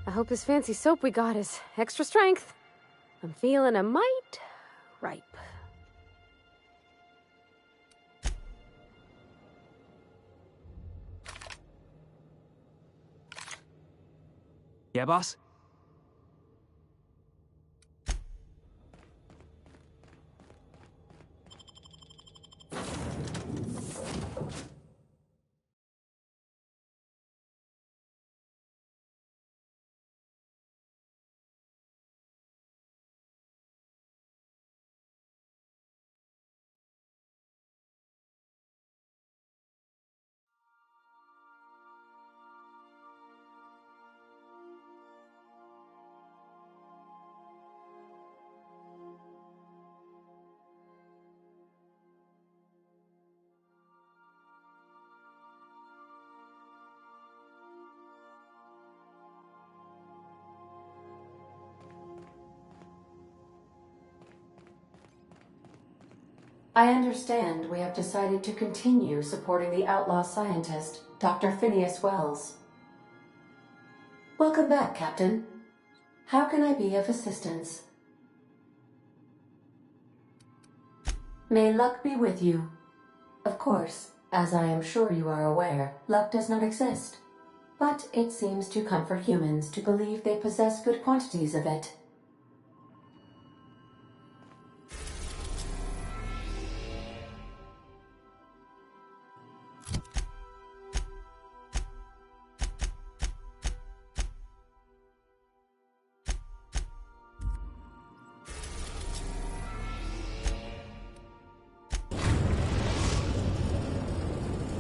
I hope this fancy soap we got is extra strength. I'm feeling a mite ripe. Yeah, boss? I understand we have decided to continue supporting the outlaw scientist, Dr. Phineas Wells. Welcome back, Captain. How can I be of assistance? May luck be with you. Of course, as I am sure you are aware, luck does not exist. But it seems to comfort humans to believe they possess good quantities of it.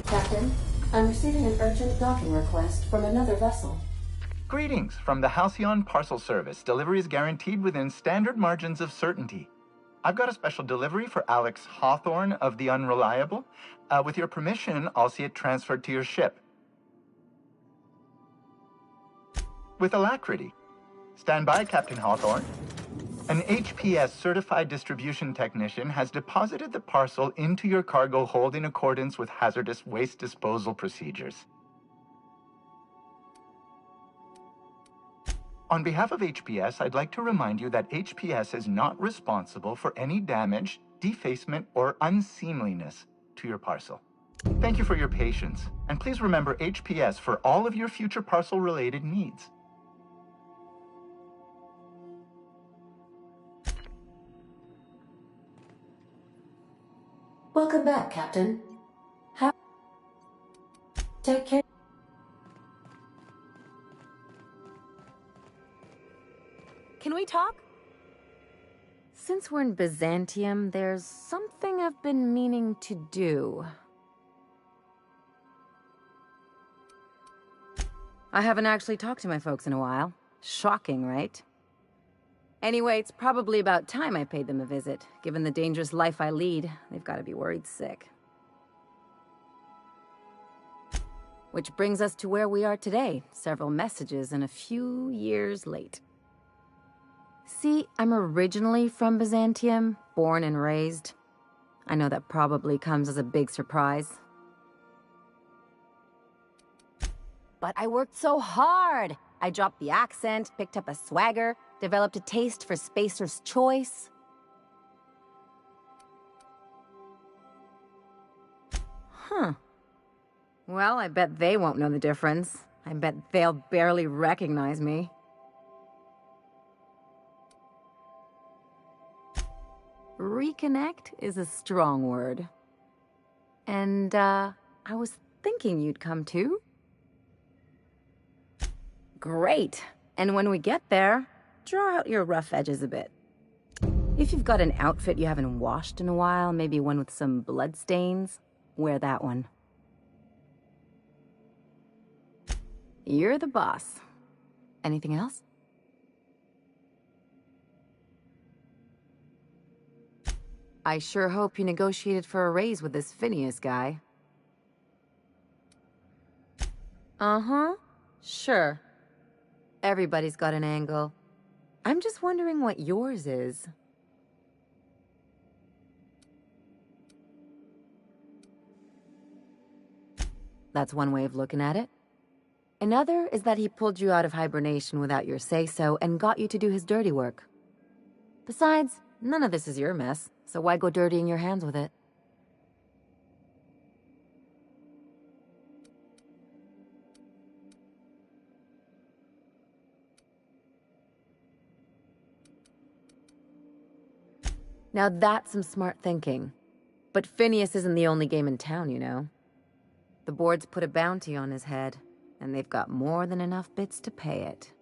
Captain, I'm receiving an urgent docking request from another vessel. Greetings from the Halcyon Parcel Service. Delivery is guaranteed within standard margins of certainty. I've got a special delivery for Alex Hawthorne of the Unreliable. With your permission, I'll see it transferred to your ship. With alacrity. Stand by, Captain Hawthorne. An HPS certified distribution technician has deposited the parcel into your cargo hold in accordance with hazardous waste disposal procedures. On behalf of HPS, I'd like to remind you that HPS is not responsible for any damage, defacement, or unseemliness to your parcel. Thank you for your patience, and please remember HPS for all of your future parcel-related needs. Welcome back, Captain. Take care. Can we talk? Since we're in Byzantium, there's something I've been meaning to do. I haven't actually talked to my folks in a while. Shocking, right? Anyway, it's probably about time I paid them a visit. Given the dangerous life I lead, they've got to be worried sick. Which brings us to where we are today, several messages and a few years late. See, I'm originally from Byzantium, born and raised. I know that probably comes as a big surprise. But I worked so hard! I dropped the accent, picked up a swagger, developed a taste for Spacer's Choice. Huh. Well, I bet they won't know the difference. I bet they'll barely recognize me. Reconnect is a strong word. And, I was thinking you'd come too. Great. And when we get there, draw out your rough edges a bit. If you've got an outfit you haven't washed in a while, maybe one with some blood stains, wear that one. You're the boss. Anything else? I sure hope you negotiated for a raise with this Phineas guy. Uh-huh. Sure. Everybody's got an angle. I'm just wondering what yours is. That's one way of looking at it. Another is that he pulled you out of hibernation without your say-so and got you to do his dirty work. Besides, none of this is your mess, so why go dirtying your hands with it? Now that's some smart thinking. But Phineas isn't the only game in town, you know. The board's put a bounty on his head, and they've got more than enough bits to pay it.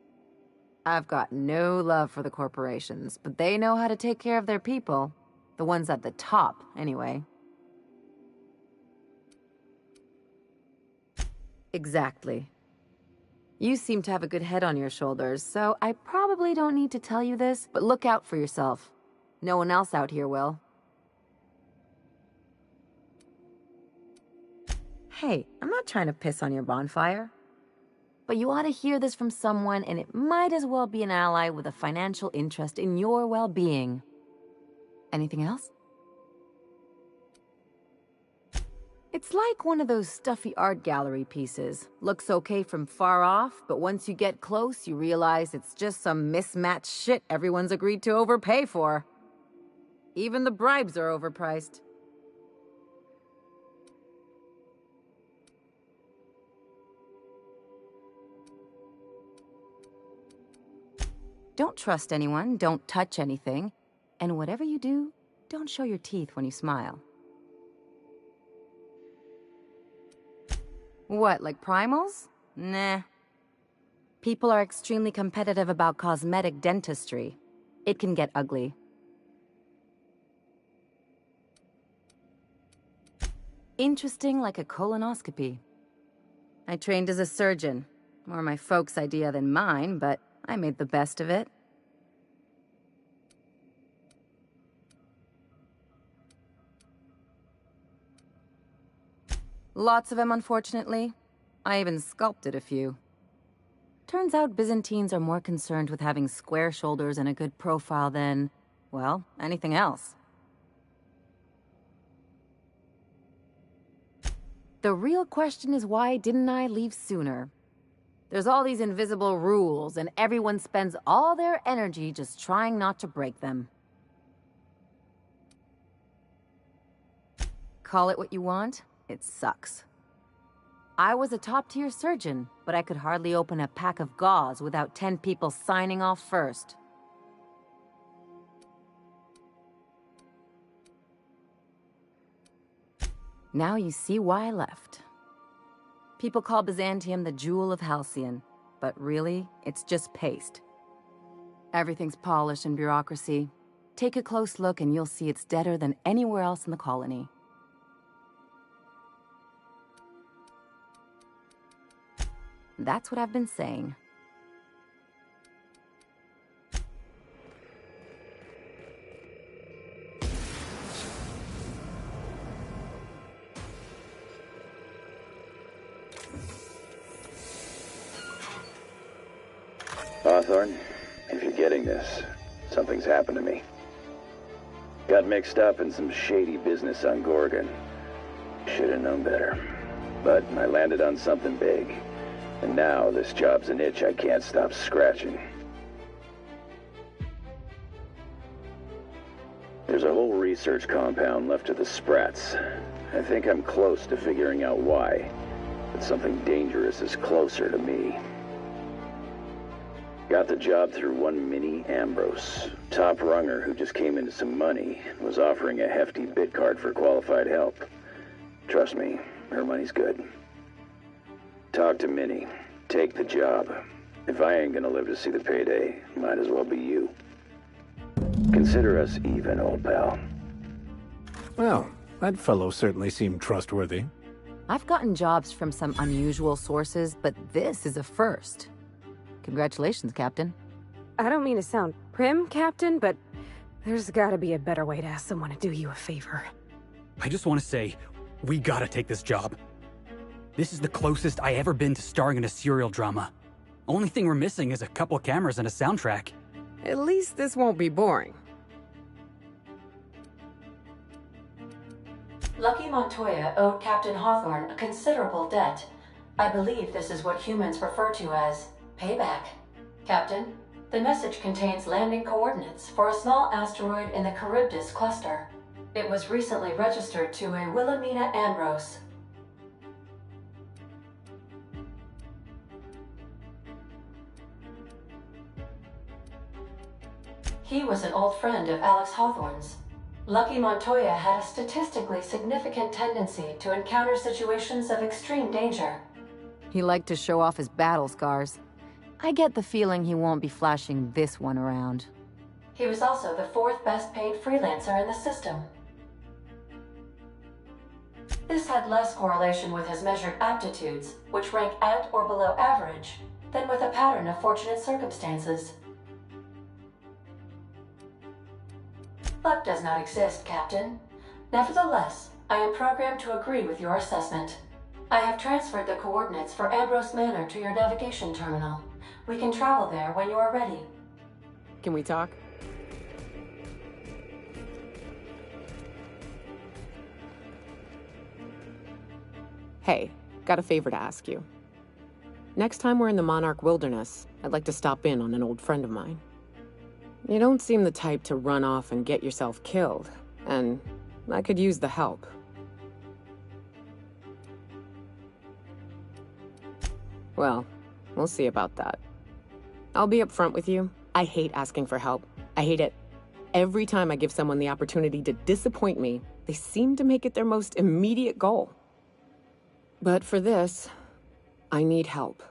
I've got no love for the corporations, but they know how to take care of their people. The ones at the top, anyway. Exactly. You seem to have a good head on your shoulders, so I probably don't need to tell you this, but look out for yourself. No one else out here will. Hey, I'm not trying to piss on your bonfire. But you ought to hear this from someone, and it might as well be an ally with a financial interest in your well-being. Anything else? It's like one of those stuffy art gallery pieces. Looks okay from far off, but once you get close, you realize it's just some mismatched shit everyone's agreed to overpay for. Even the bribes are overpriced. Don't trust anyone, don't touch anything, and whatever you do, don't show your teeth when you smile. What, like primals? Nah. People are extremely competitive about cosmetic dentistry. It can get ugly. Interesting like a colonoscopy. I trained as a surgeon. More my folks' idea than mine, but I made the best of it. Lots of them, unfortunately. I even sculpted a few. Turns out Byzantines are more concerned with having square shoulders and a good profile than, well, anything else. The real question is, why didn't I leave sooner? There's all these invisible rules, and everyone spends all their energy just trying not to break them. Call it what you want, it sucks. I was a top-tier surgeon, but I could hardly open a pack of gauze without 10 people signing off first. Now you see why I left. People call Byzantium the jewel of Halcyon, but really, it's just paste. Everything's polish and bureaucracy. Take a close look and you'll see it's deader than anywhere else in the colony. That's what I've been saying. Hawthorne, if you're getting this, something's happened to me. Got mixed up in some shady business on Gorgon. Should've known better. But I landed on something big. And now this job's an itch I can't stop scratching. There's a whole research compound left to the Sprats. I think I'm close to figuring out why. But something dangerous is closer to me. Got the job through one Minnie Ambrose. Top runger who just came into some money, was offering a hefty bid card for qualified help. Trust me, her money's good. Talk to Minnie. Take the job. If I ain't gonna live to see the payday, might as well be you. Consider us even, old pal. Well, that fellow certainly seemed trustworthy. I've gotten jobs from some unusual sources, but this is a first. Congratulations, Captain. I don't mean to sound prim, Captain, but there's gotta be a better way to ask someone to do you a favor. I just want to say, we gotta take this job. This is the closest I ever been to starring in a serial drama. Only thing we're missing is a couple cameras and a soundtrack. At least this won't be boring. Lucky Montoya owed Captain Hawthorne a considerable debt. I believe this is what humans refer to as payback. Captain, the message contains landing coordinates for a small asteroid in the Charybdis cluster. It was recently registered to a Wilhelmina Ambrose. He was an old friend of Alex Hawthorne's. Lucky Montoya had a statistically significant tendency to encounter situations of extreme danger. He liked to show off his battle scars. I get the feeling he won't be flashing this one around. He was also the fourth best paid freelancer in the system. This had less correlation with his measured aptitudes, which rank at or below average, than with a pattern of fortunate circumstances. Luck does not exist, Captain. Nevertheless, I am programmed to agree with your assessment. I have transferred the coordinates for Ambrose Manor to your navigation terminal. We can travel there when you are ready. Can we talk? Hey, got a favor to ask you. Next time we're in the Monarch Wilderness, I'd like to stop in on an old friend of mine. You don't seem the type to run off and get yourself killed, and I could use the help. Well, we'll see about that. I'll be upfront with you. I hate asking for help. I hate it. Every time I give someone the opportunity to disappoint me, they seem to make it their most immediate goal. But for this, I need help.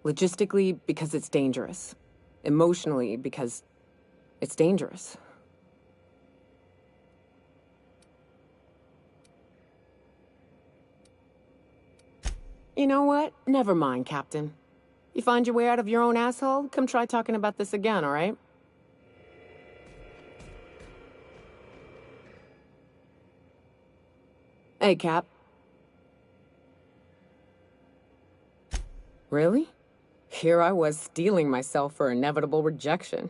Logistically, because it's dangerous. Emotionally, because it's dangerous. You know what? Never mind, Captain. You find your way out of your own asshole? Come try talking about this again, all right? Hey, Cap. Really? Here I was steeling myself for inevitable rejection.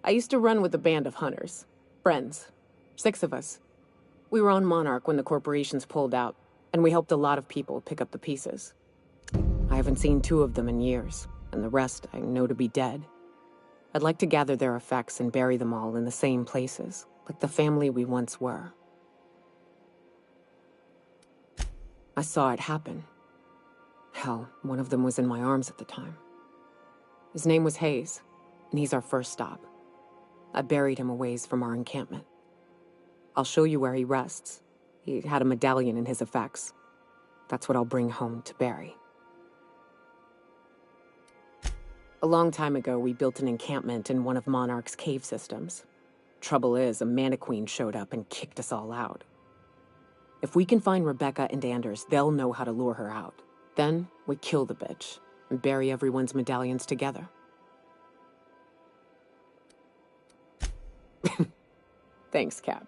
I used to run with a band of hunters. Friends. 6 of us. We were on Monarch when the corporations pulled out, and we helped a lot of people pick up the pieces. I haven't seen 2 of them in years, and the rest I know to be dead. I'd like to gather their effects and bury them all in the same places, like the family we once were. I saw it happen. Hell, one of them was in my arms at the time. His name was Hayes, and he's our first stop. I buried him a ways from our encampment. I'll show you where he rests. He had a medallion in his effects. That's what I'll bring home to Barry. A long time ago, we built an encampment in one of Monarch's cave systems. Trouble is, a Mantiqueen showed up and kicked us all out. If we can find Rebecca and Anders, they'll know how to lure her out. Then, we kill the bitch, and bury everyone's medallions together. Thanks, Cap.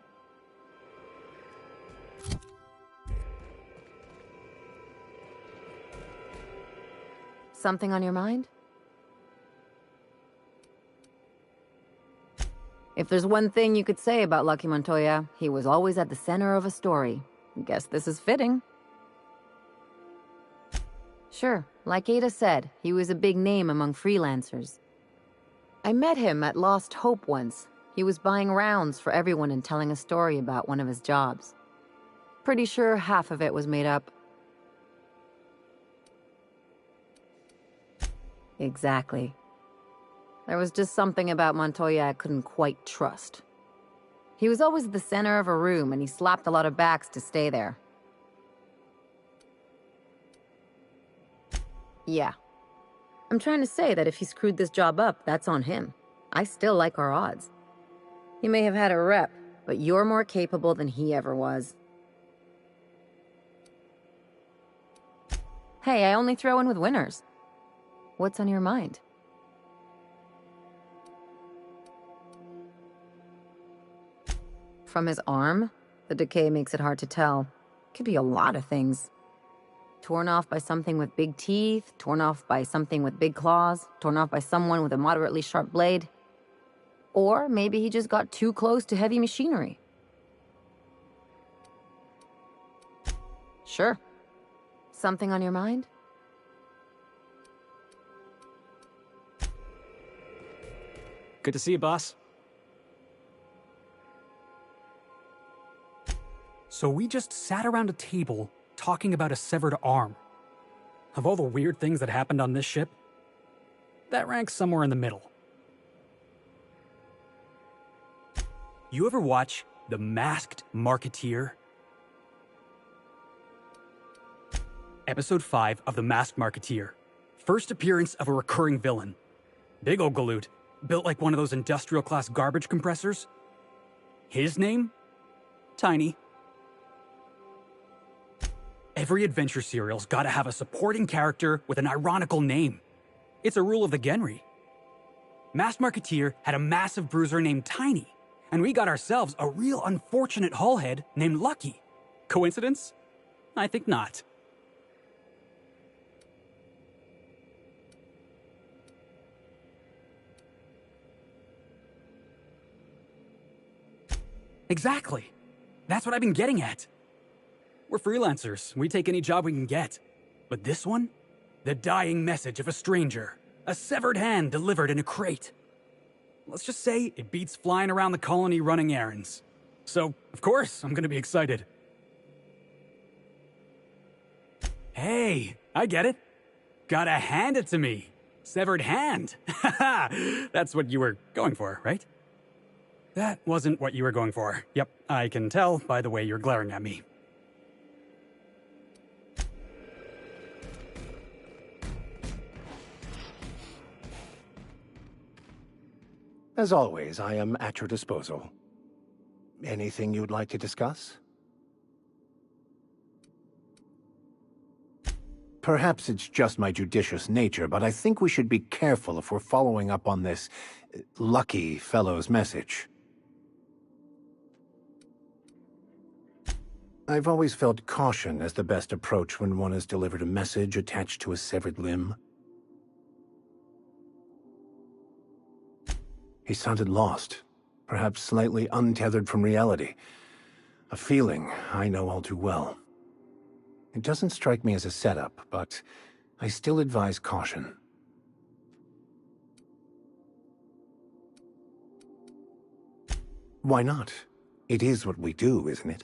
Something on your mind? If there's one thing you could say about Lucky Montoya, he was always at the center of a story. Guess this is fitting. Sure, like Ada said, he was a big name among freelancers. I met him at Lost Hope once. He was buying rounds for everyone and telling a story about one of his jobs. Pretty sure half of it was made up. Exactly. There was just something about Montoya I couldn't quite trust. He was always at the center of a room, and he slapped a lot of backs to stay there. Yeah. I'm trying to say that if he screwed this job up, that's on him. I still like our odds. He may have had a rep, but you're more capable than he ever was. Hey, I only throw in with winners. What's on your mind? From his arm? The decay makes it hard to tell. Could be a lot of things. Torn off by something with big teeth, torn off by something with big claws, torn off by someone with a moderately sharp blade. Or maybe he just got too close to heavy machinery. Sure. Something on your mind? Good to see you, boss. So we just sat around a table talking about a severed arm. Of all the weird things that happened on this ship, that ranks somewhere in the middle. You ever watch The Masked Marketeer? Episode 5 of The Masked Marketeer. First appearance of a recurring villain. Big ol' galoot, built like one of those industrial-class garbage compressors. His name? Tiny. Every adventure serial's gotta have a supporting character with an ironical name. It's a rule of the Genry. Masked Marketeer had a massive bruiser named Tiny, and we got ourselves a real unfortunate hullhead named Lucky. Coincidence? I think not. Exactly. That's what I've been getting at. We're freelancers. We take any job we can get. But this one? The dying message of a stranger. A severed hand delivered in a crate. Let's just say it beats flying around the colony running errands. So, of course, I'm gonna be excited. Hey, I get it. Gotta hand it to me. Severed hand. Haha, that's what you were going for, right? That wasn't what you were going for. Yep, I can tell by the way you're glaring at me. As always, I am at your disposal. Anything you'd like to discuss? Perhaps it's just my judicious nature, but I think we should be careful if we're following up on this Lucky fellow's message. I've always felt caution as the best approach when one has delivered a message attached to a severed limb. He sounded lost, perhaps slightly untethered from reality. A feeling I know all too well. It doesn't strike me as a setup, but I still advise caution. Why not? It is what we do, isn't it?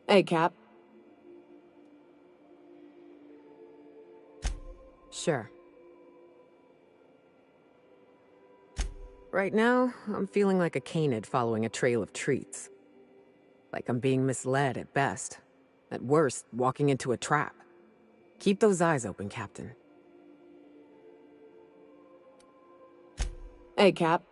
Hey, Cap. Sure. Right now, I'm feeling like a canid following a trail of treats. Like I'm being misled at best. At worst, walking into a trap. Keep those eyes open, Captain. Hey, Cap.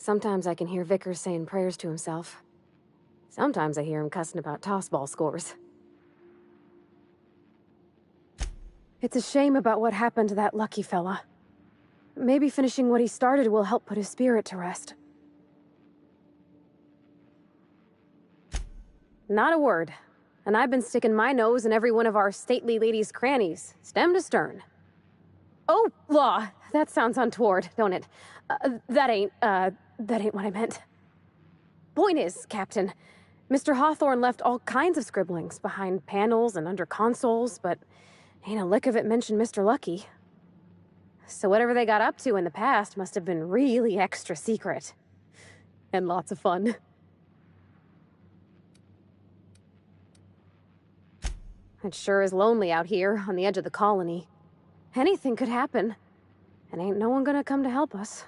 Sometimes I can hear Vickers saying prayers to himself. Sometimes I hear him cussing about tossball scores. It's a shame about what happened to that Lucky fella. Maybe finishing what he started will help put his spirit to rest. Not a word. And I've been sticking my nose in every one of our stately ladies' crannies, stem to stern. Oh, law! That sounds untoward, don't it? That ain't what I meant. Point is, Captain, Mr. Hawthorne left all kinds of scribblings behind panels and under consoles, but ain't a lick of it mentioned Mr. Lucky. So whatever they got up to in the past must have been really extra secret. And lots of fun. It sure is lonely out here on the edge of the colony. Anything could happen, and ain't no one gonna come to help us.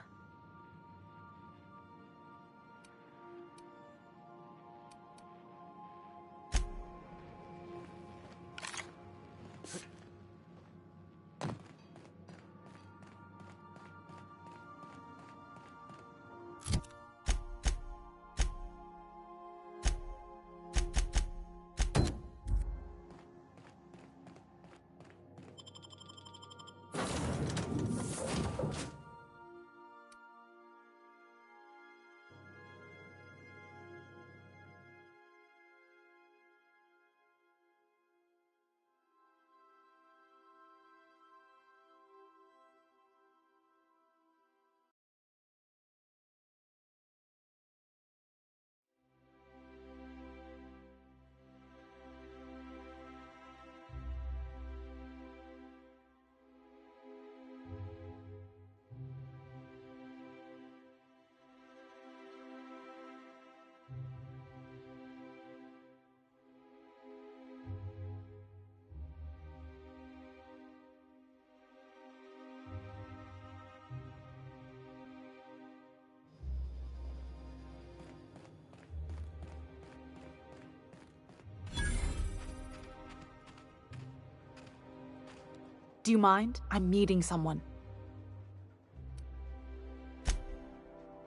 Do you mind? I'm meeting someone.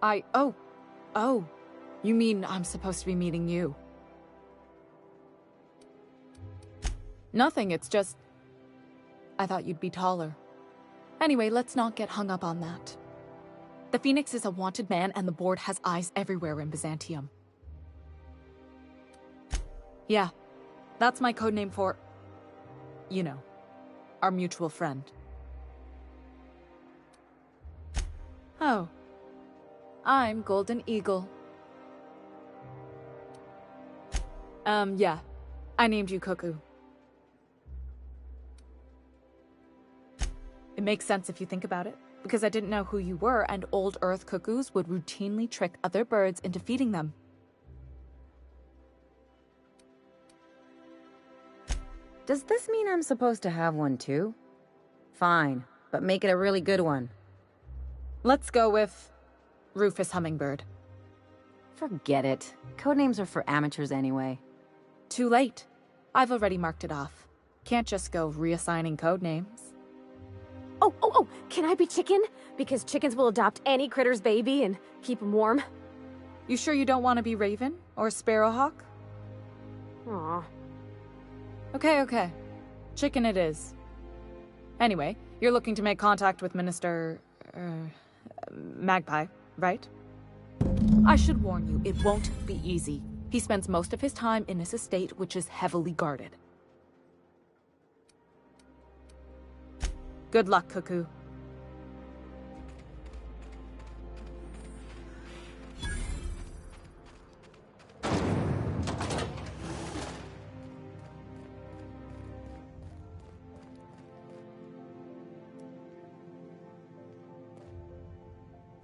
Oh. You mean I'm supposed to be meeting you? Nothing, it's just... I thought you'd be taller. Anyway, let's not get hung up on that. The Phoenix is a wanted man, and the board has eyes everywhere in Byzantium. Yeah, that's my codename for... you know, our mutual friend. Oh. I'm Golden Eagle. Yeah. I named you Cuckoo. It makes sense if you think about it, because I didn't know who you were, and old Earth cuckoos would routinely trick other birds into feeding them. Does this mean I'm supposed to have one too? Fine, but make it a really good one. Let's go with Rufus Hummingbird. Forget it. Codenames are for amateurs anyway. Too late. I've already marked it off. Can't just go reassigning codenames. Oh, can I be Chicken? Because chickens will adopt any critter's baby and keep him warm. You sure you don't want to be Raven or Sparrowhawk? Aw. Okay. Chicken it is. Anyway, you're looking to make contact with Minister... Magpie, right? I should warn you, it won't be easy. He spends most of his time in his estate, which is heavily guarded. Good luck, Cuckoo.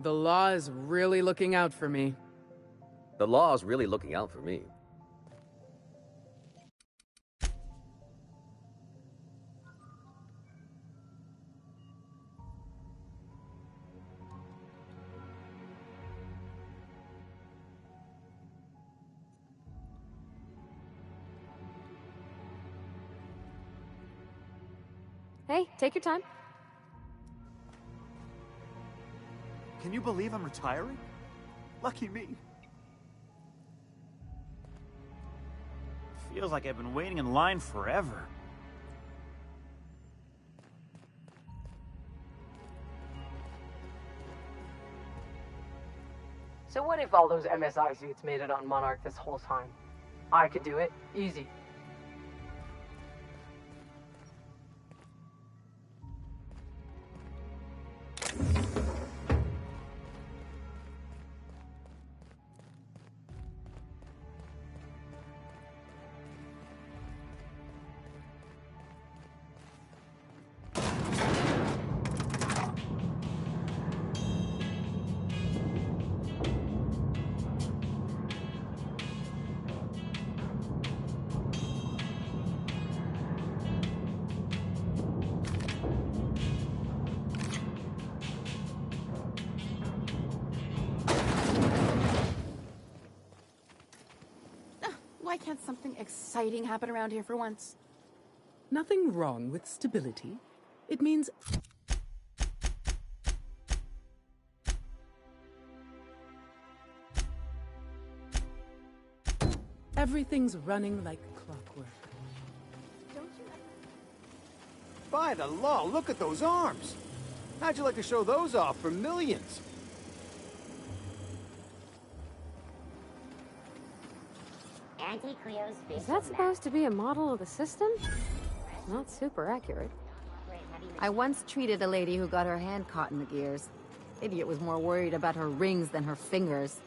The law is really looking out for me. The law's really looking out for me. Hey, take your time. Can you believe I'm retiring? Lucky me. Feels like I've been waiting in line forever. So what if all those MSI suits made it on Monarch this whole time? I could do it. Easy. Why can't something exciting happen around here for once? Nothing wrong with stability. It means... everything's running like clockwork. By the law, look at those arms! How'd you like to show those off for millions? Is that supposed to be a model of the system? Not super accurate. I once treated a lady who got her hand caught in the gears. Idiot was more worried about her rings than her fingers.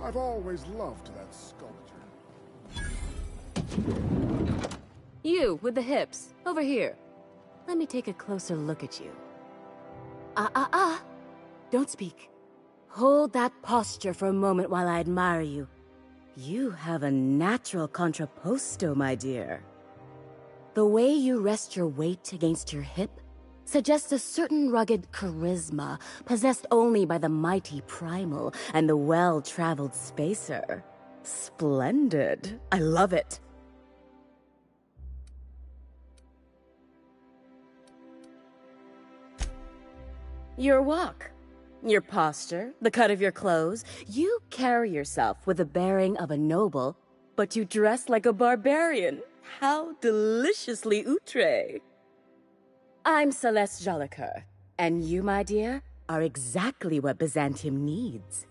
I've always loved that sculpture. You, with the hips. Over here. Let me take a closer look at you. Don't speak. Hold that posture for a moment while I admire you. You have a natural contrapposto, my dear. The way you rest your weight against your hip suggests a certain rugged charisma possessed only by the mighty primal and the well-traveled spacer. Splendid. I love it. Your walk, your posture, the cut of your clothes. You carry yourself with the bearing of a noble, but you dress like a barbarian. How deliciously outre. I'm Celeste Jolicoeur, and you, my dear, are exactly what Byzantium needs.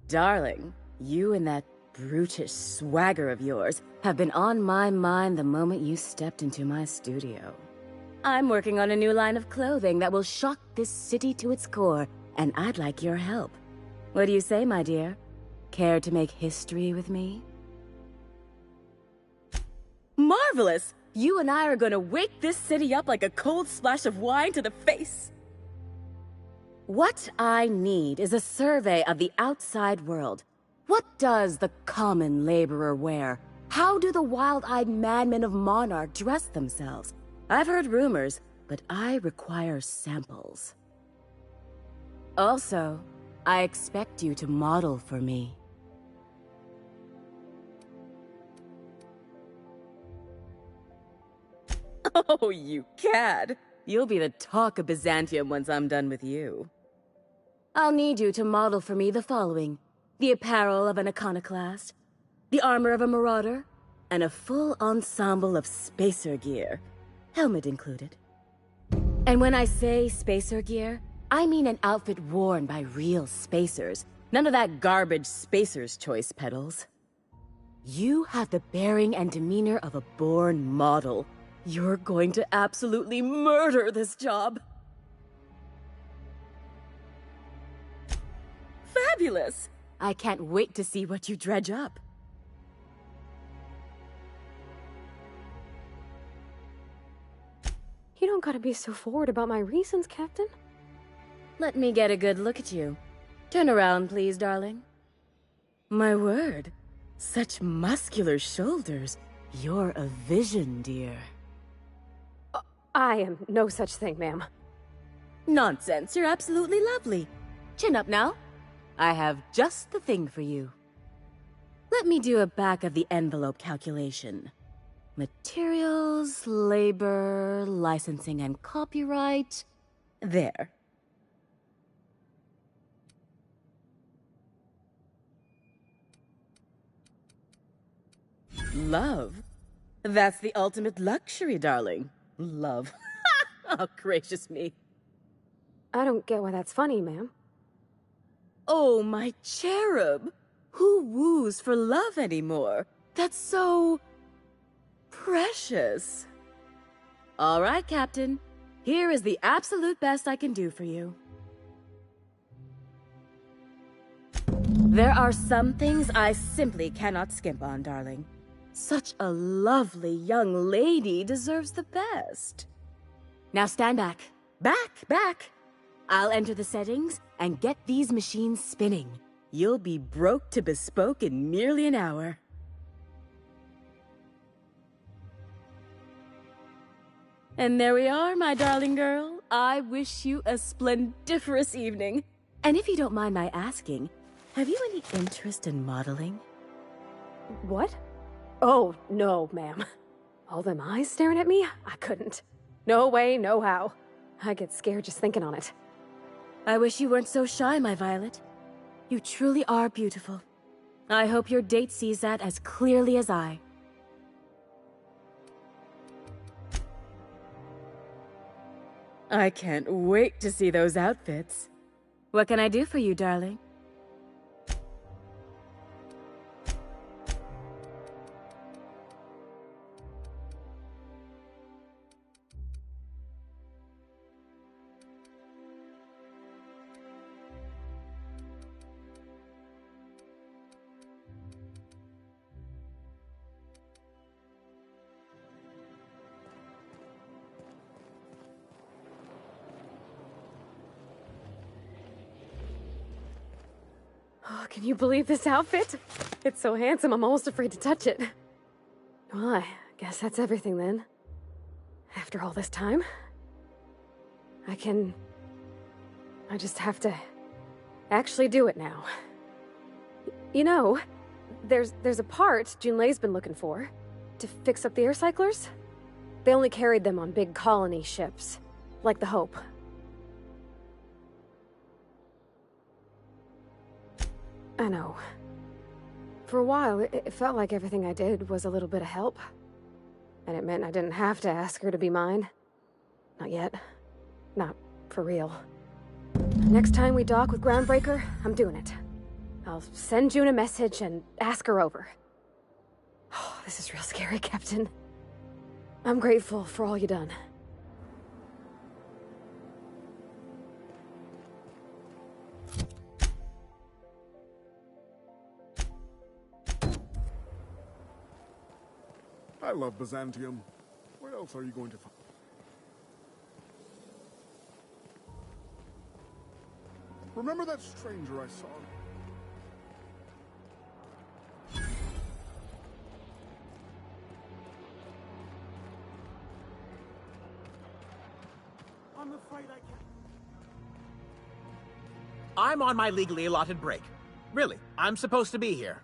Darling, you and that brutish swagger of yours have been on my mind the moment you stepped into my studio. I'm working on a new line of clothing that will shock this city to its core, and I'd like your help. What do you say, my dear? Care to make history with me? Marvelous! You and I are gonna wake this city up like a cold splash of wine to the face. What I need is a survey of the outside world. What does the common laborer wear? How do the wild-eyed madmen of Monarch dress themselves? I've heard rumors, but I require samples. Also, I expect you to model for me. Oh, you cad! You'll be the talk of Byzantium once I'm done with you. I'll need you to model for me the following: the apparel of an iconoclast, the armor of a marauder, and a full ensemble of spacer gear, helmet included. And when I say spacer gear, I mean an outfit worn by real spacers, none of that garbage spacer's choice pedals. You have the bearing and demeanor of a born model. You're going to absolutely murder this job. Fabulous! I can't wait to see what you dredge up. You don't gotta be so forward about my reasons, Captain. Let me get a good look at you. Turn around, please, darling. My word, such muscular shoulders. You're a vision, dear. I am no such thing, ma'am. Nonsense, you're absolutely lovely. Chin up now. I have just the thing for you. Let me do a back-of-the-envelope calculation. Materials, labor, licensing and copyright. There. Love? That's the ultimate luxury, darling. Love. Oh, gracious me. I don't get why that's funny, ma'am. Oh, my cherub. Who woos for love anymore? That's so... precious. All right, Captain. Here is the absolute best I can do for you. There are some things I simply cannot skimp on, darling. Such a lovely young lady deserves the best. Now stand back. Back! I'll enter the settings and get these machines spinning. You'll be broke to bespoke in merely an hour. And there we are, my darling girl. I wish you a splendiferous evening. And if you don't mind my asking, have you any interest in modeling? What? Oh, no, ma'am. All them eyes staring at me? I couldn't. No way, no how. I get scared just thinking on it. I wish you weren't so shy, my Violet. You truly are beautiful. I hope your date sees that as clearly as I. I can't wait to see those outfits. What can I do for you, darling? Oh, can you believe this outfit? It's so handsome, I'm almost afraid to touch it. Well, I guess that's everything then. After all this time, I just have to actually do it now. You know, there's a part Junlei's been looking for to fix up the air cyclers. They only carried them on big colony ships, like the Hope. I know. For a while, it felt like everything I did was a little bit of help. And it meant I didn't have to ask her to be mine. Not yet. Not for real. Next time we dock with Groundbreaker, I'm doing it. I'll send June a message and ask her over. Oh, this is real scary, Captain. I'm grateful for all you done. I love Byzantium. Where else are you going to find? Remember that stranger I saw? I'm afraid I can't. I'm on my legally allotted break. Really, I'm supposed to be here.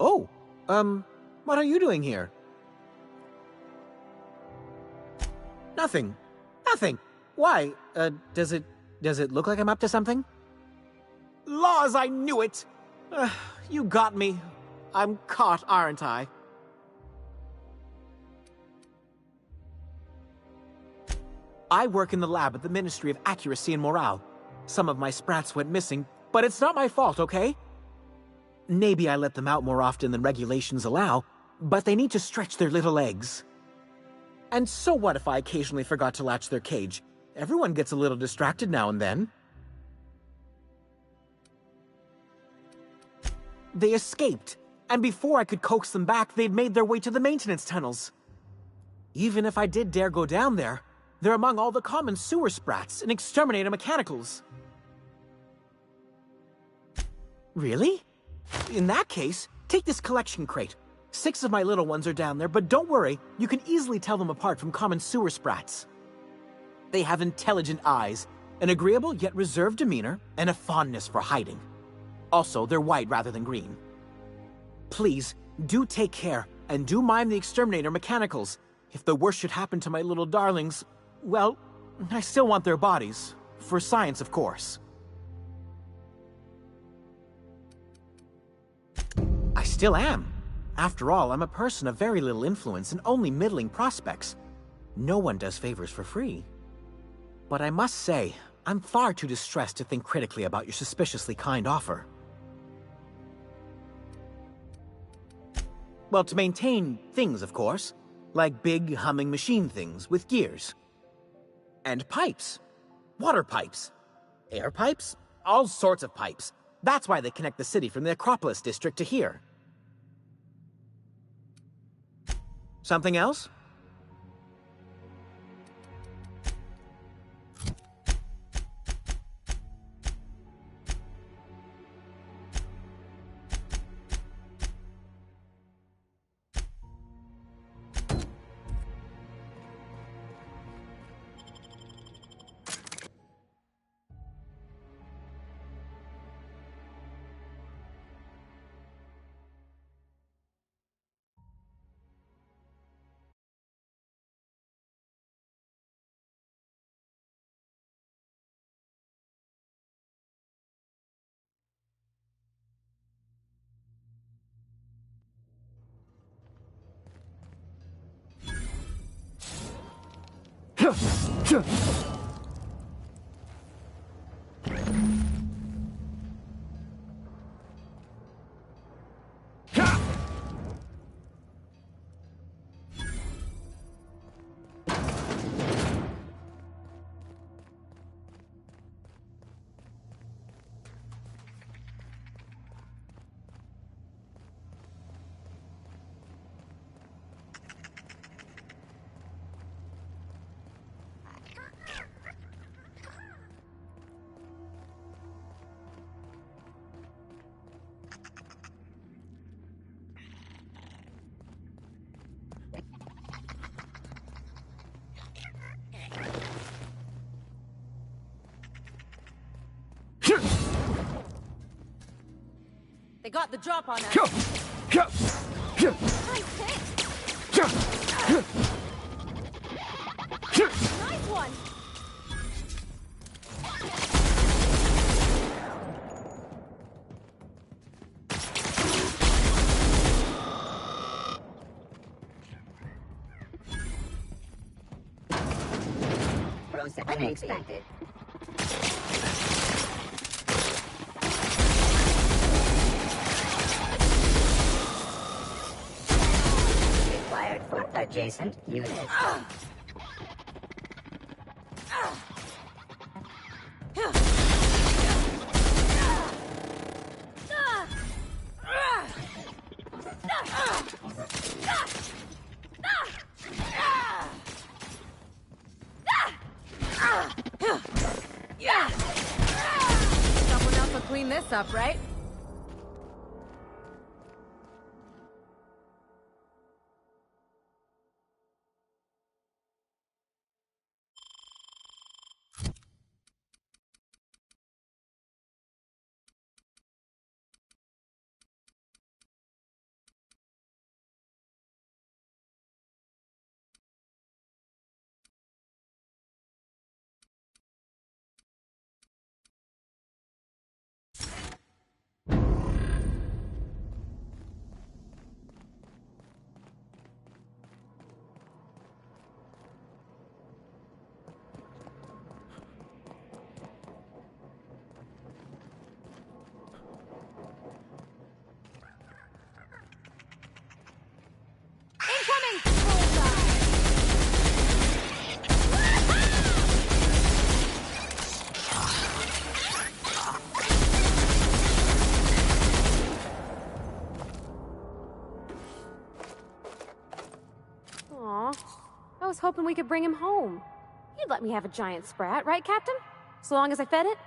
Oh, what are you doing here? Nothing. Nothing. Why? Does it look like I'm up to something? Laws, I knew it! You got me. I'm caught, aren't I? I work in the lab at the Ministry of Accuracy and Morale. Some of my sprats went missing, but it's not my fault, okay? Maybe I let them out more often than regulations allow, but they need to stretch their little legs. And so what if I occasionally forgot to latch their cage? Everyone gets a little distracted now and then. They escaped, and before I could coax them back, they'd made their way to the maintenance tunnels. Even if I did dare go down there, they're among all the common sewer sprats and exterminator mechanicals. Really? In that case, take this collection crate. 6 of my little ones are down there, but don't worry, you can easily tell them apart from common sewer sprats. They have intelligent eyes, an agreeable yet reserved demeanor, and a fondness for hiding. Also, they're white rather than green. Please, do take care, and do mind the exterminator mechanicals. If the worst should happen to my little darlings, well, I still want their bodies. For science, of course. I still am. After all, I'm a person of very little influence and only middling prospects. No one does favors for free. But I must say, I'm far too distressed to think critically about your suspiciously kind offer. Well, to maintain things, of course. Like big, humming machine things with gears. And pipes. Water pipes. Air pipes. All sorts of pipes. That's why they connect the city from the Acropolis district to here. Something else? They got the drop on us. Nice one. Unexpected. Required for adjacent units. Someone else will clean this up, right? Aw, I was hoping we could bring him home. You'd let me have a giant sprat, right, Captain? So long as I fed it?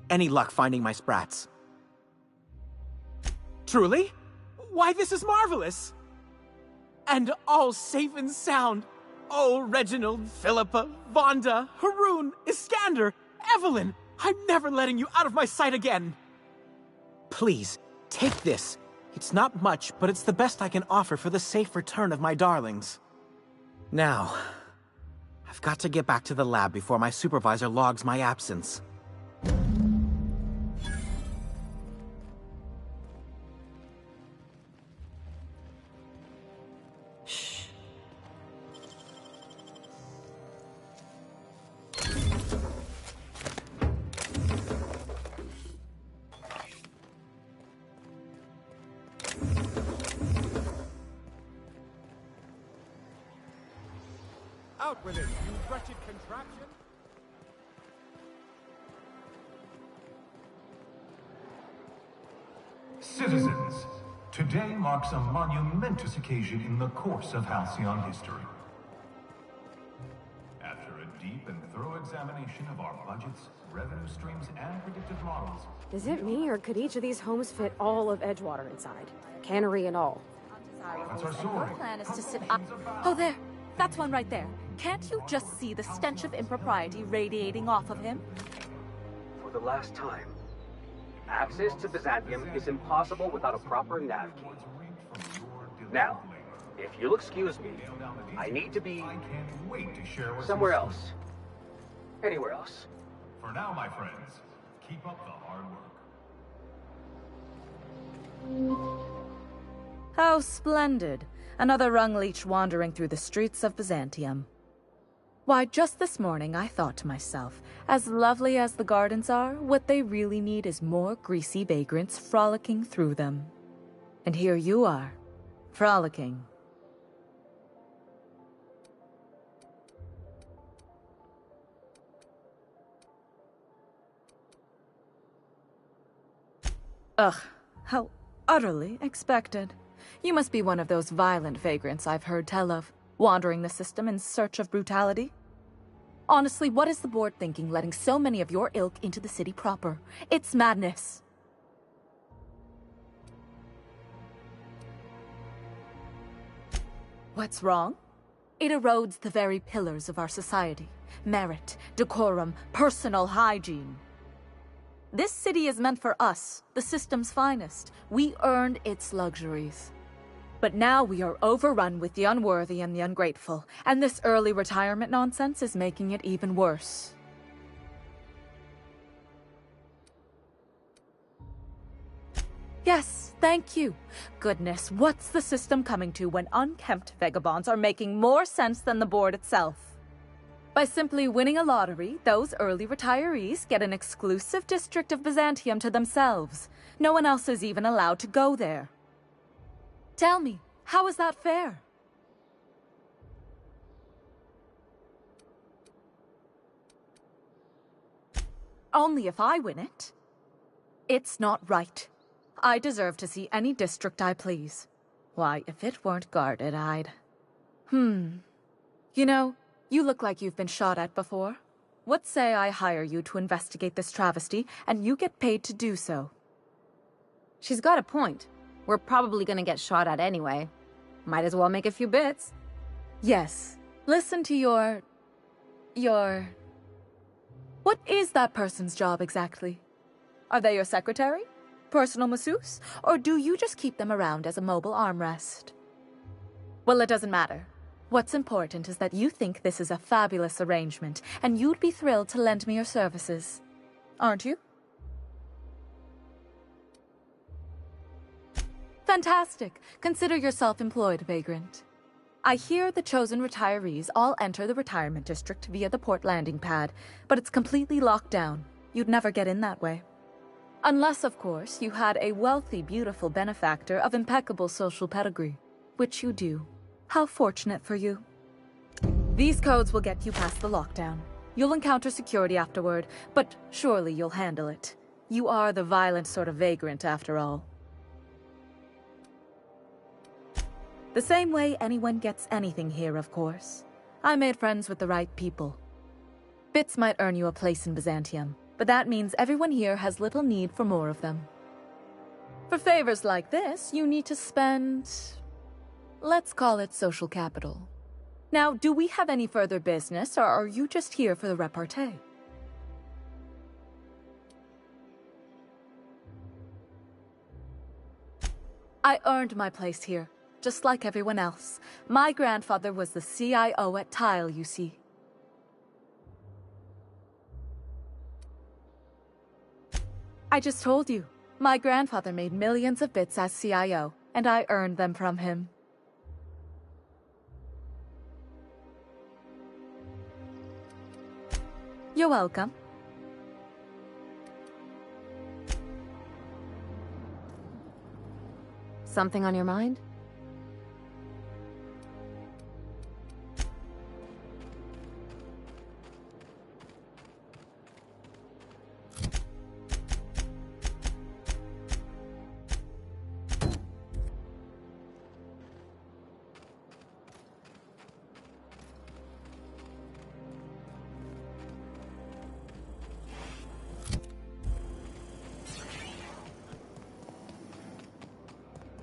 any luck finding my sprats. Truly? Why, this is marvelous! And all safe and sound. Oh, Reginald, Philippa, Vonda, Haroon, Iskander, Evelyn, I'm never letting you out of my sight again. Please, take this. It's not much, but it's the best I can offer for the safe return of my darlings. Now, I've got to get back to the lab before my supervisor logs my absence. Out with it, you wretched contraption! Citizens, today marks a monumentous occasion in the course of Halcyon history. After a deep and thorough examination of our budgets, revenue streams, and predictive models... Is it me, or could each of these homes fit all of Edgewater inside? Cannery and all. Your plan is to sit up. Oh, there. That's one right there. Can't you just see the stench of impropriety radiating off of him? For the last time, access to Byzantium is impossible without a proper nav key. Now, if you'll excuse me, I need to be somewhere else. Anywhere else. For now, my friends, keep up the hard work. How splendid. Another rung leech wandering through the streets of Byzantium. Why, just this morning I thought to myself, as lovely as the gardens are, what they really need is more greasy vagrants frolicking through them. And here you are, frolicking. Ugh, how utterly expected. You must be one of those violent vagrants I've heard tell of, wandering the system in search of brutality. Honestly, what is the board thinking letting so many of your ilk into the city proper? It's madness. What's wrong? It erodes the very pillars of our society. Merit, decorum, personal hygiene. This city is meant for us, the system's finest. We earned its luxuries. But now we are overrun with the unworthy and the ungrateful, and this early retirement nonsense is making it even worse. Yes, thank you. Goodness, what's the system coming to when unkempt vagabonds are making more sense than the board itself? By simply winning a lottery, those early retirees get an exclusive district of Byzantium to themselves. No one else is even allowed to go there. Tell me, how is that fair? Only if I win it. It's not right. I deserve to see any district I please. Why, if it weren't guarded, I'd... You know, you look like you've been shot at before. What say I hire you to investigate this travesty, and you get paid to do so? She's got a point. We're probably gonna get shot at anyway. Might as well make a few bits. Yes. Listen to your... What is that person's job exactly? Are they your secretary? Personal masseuse? Or do you just keep them around as a mobile armrest? Well, it doesn't matter. What's important is that you think this is a fabulous arrangement, and you'd be thrilled to lend me your services. Aren't you? Fantastic. Consider yourself employed, vagrant. I hear the chosen retirees all enter the retirement district via the port landing pad, but it's completely locked down. You'd never get in that way. Unless, of course, you had a wealthy, beautiful benefactor of impeccable social pedigree, which you do. How fortunate for you. These codes will get you past the lockdown. You'll encounter security afterward, but surely you'll handle it. You are the violent sort of vagrant, after all. The same way anyone gets anything here, of course. I made friends with the right people. Bits might earn you a place in Byzantium, But that means everyone here has little need for more of them. For favors like this, you need to spend... let's call it social capital. Now, do we have any further business, or are you just here for the repartee? I earned my place here, just like everyone else. My grandfather was the CIO at Tile, you see. I just told you. My grandfather made millions of bits as CIO, and I earned them from him. You're welcome. Something on your mind?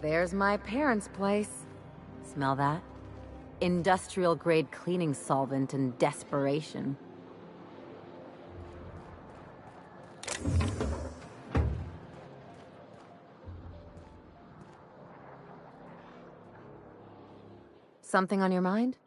There's my parents' place. Smell that? Industrial-grade cleaning solvent and desperation. Something on your mind?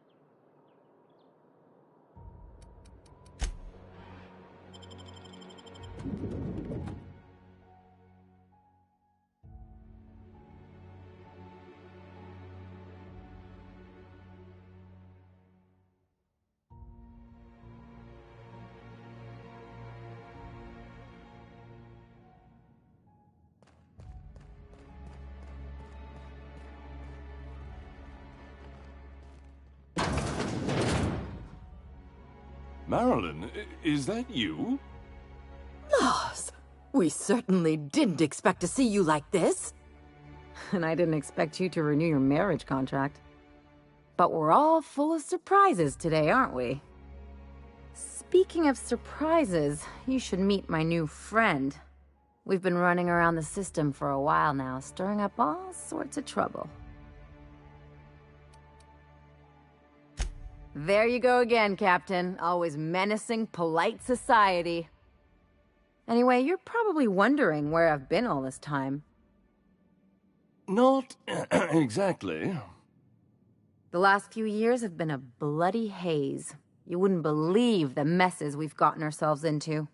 Marilyn, is that you? Lars, we certainly didn't expect to see you like this. And I didn't expect you to renew your marriage contract. But we're all full of surprises today, aren't we? Speaking of surprises, you should meet my new friend. We've been running around the system for a while now, stirring up all sorts of trouble. There you go again, Captain. Always menacing polite society. Anyway, you're probably wondering where I've been all this time. Not exactly. The last few years have been a bloody haze. You wouldn't believe the messes we've gotten ourselves into.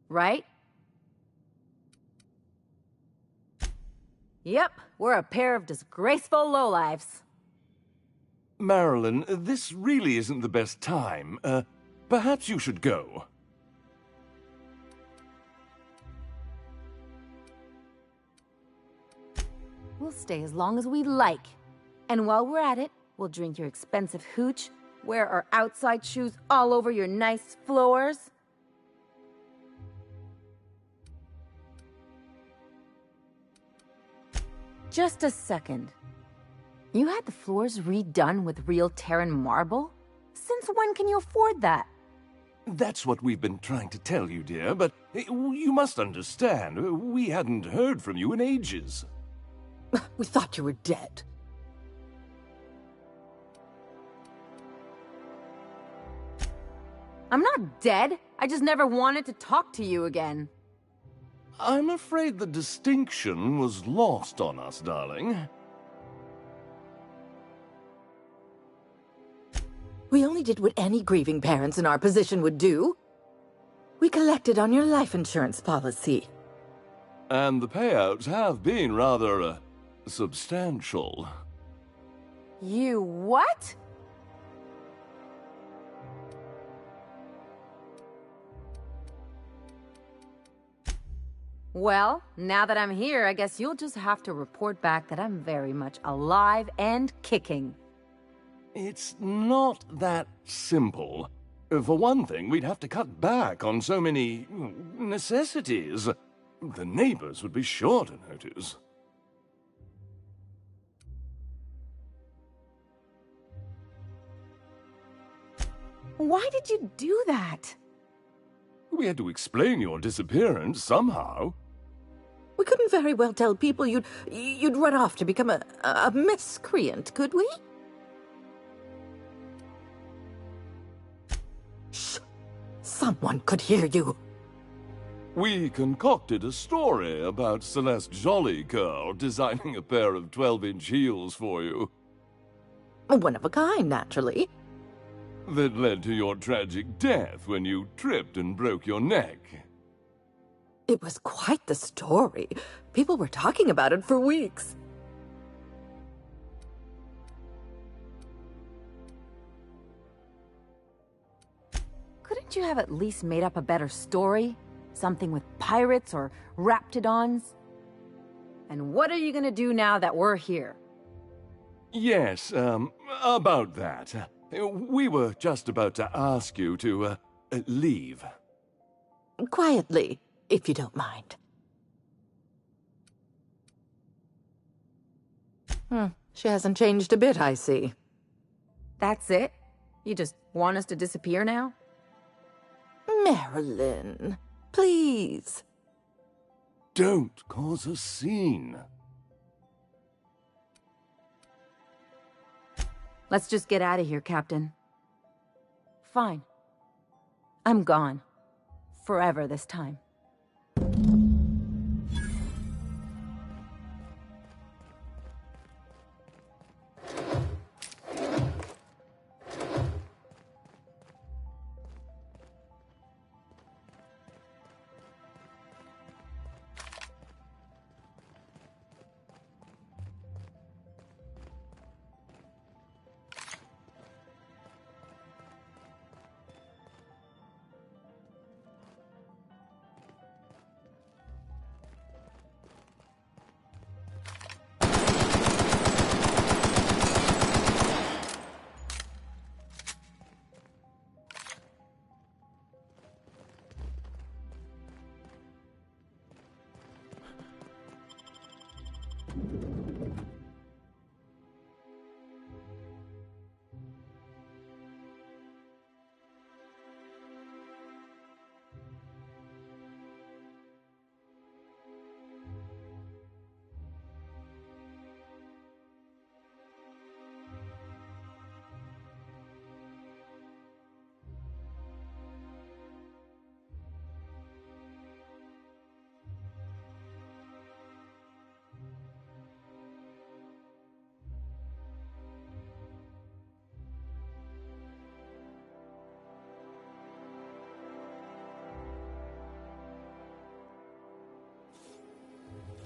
Right? Yep, we're a pair of disgraceful lowlifes. Marilyn, this really isn't the best time. Perhaps you should go. We'll stay as long as we like. And while we're at it, we'll drink your expensive hooch, wear our outside shoes all over your nice floors. Just a second. You had the floors redone with real Terran marble? Since when can you afford that? That's what we've been trying to tell you, dear, but you must understand, we hadn't heard from you in ages. We thought you were dead. I'm not dead. I just never wanted to talk to you again. I'm afraid the distinction was lost on us, darling. We only did what any grieving parents in our position would do. We collected on your life insurance policy. And the payouts have been rather, substantial. You what? Well, now that I'm here, I guess you'll just have to report back that I'm very much alive and kicking. It's not that simple. For one thing, we'd have to cut back on so many necessities. The neighbors would be sure to notice. Why did you do that? We had to explain your disappearance somehow. We couldn't very well tell people you'd run off to become a miscreant, could we? Shh! Someone could hear you. We concocted a story about Celeste Jollycurl designing a pair of 12-inch heels for you. One of a kind, naturally. That led to your tragic death when you tripped and broke your neck. It was quite the story. People were talking about it for weeks. Couldn't you have at least made up a better story? Something with pirates or raptidons? And what are you gonna do now that we're here? Yes, about that. We were just about to ask you to, leave. Quietly, if you don't mind. She hasn't changed a bit, I see. That's it? You just want us to disappear now? Marilyn, please. Don't cause a scene. Let's just get out of here, Captain. Fine. I'm gone. Forever this time.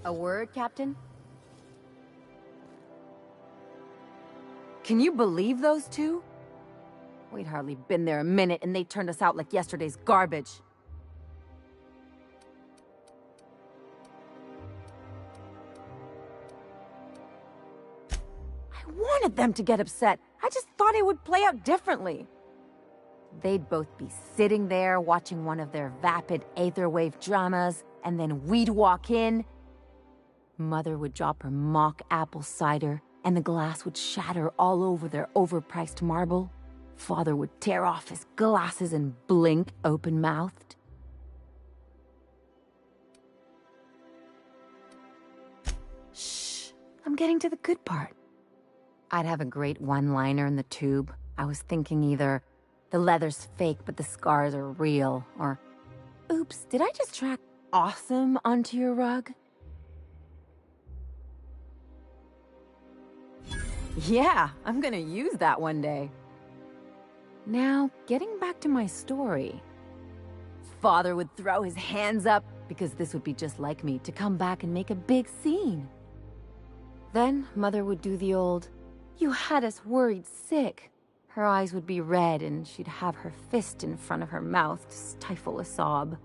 A word, Captain? Can you believe those two? We'd hardly been there a minute and they turned us out like yesterday's garbage. I wanted them to get upset. I just thought it would play out differently. They'd both be sitting there watching one of their vapid aetherwave dramas, and then we'd walk in. Mother would drop her mock apple cider, and the glass would shatter all over their overpriced marble. Father would tear off his glasses and blink open-mouthed. Shh, I'm getting to the good part. I'd have a great one-liner in the tube. I was thinking either, the leather's fake but the scars are real, or, oops, did I just track awesome onto your rug? Yeah, I'm gonna use that one day. Now, getting back to my story. Father would throw his hands up, because this would be just like me, to come back and make a big scene. Then, Mother would do the old, "You had us worried sick." Her eyes would be red, and she'd have her fist in front of her mouth to stifle a sob.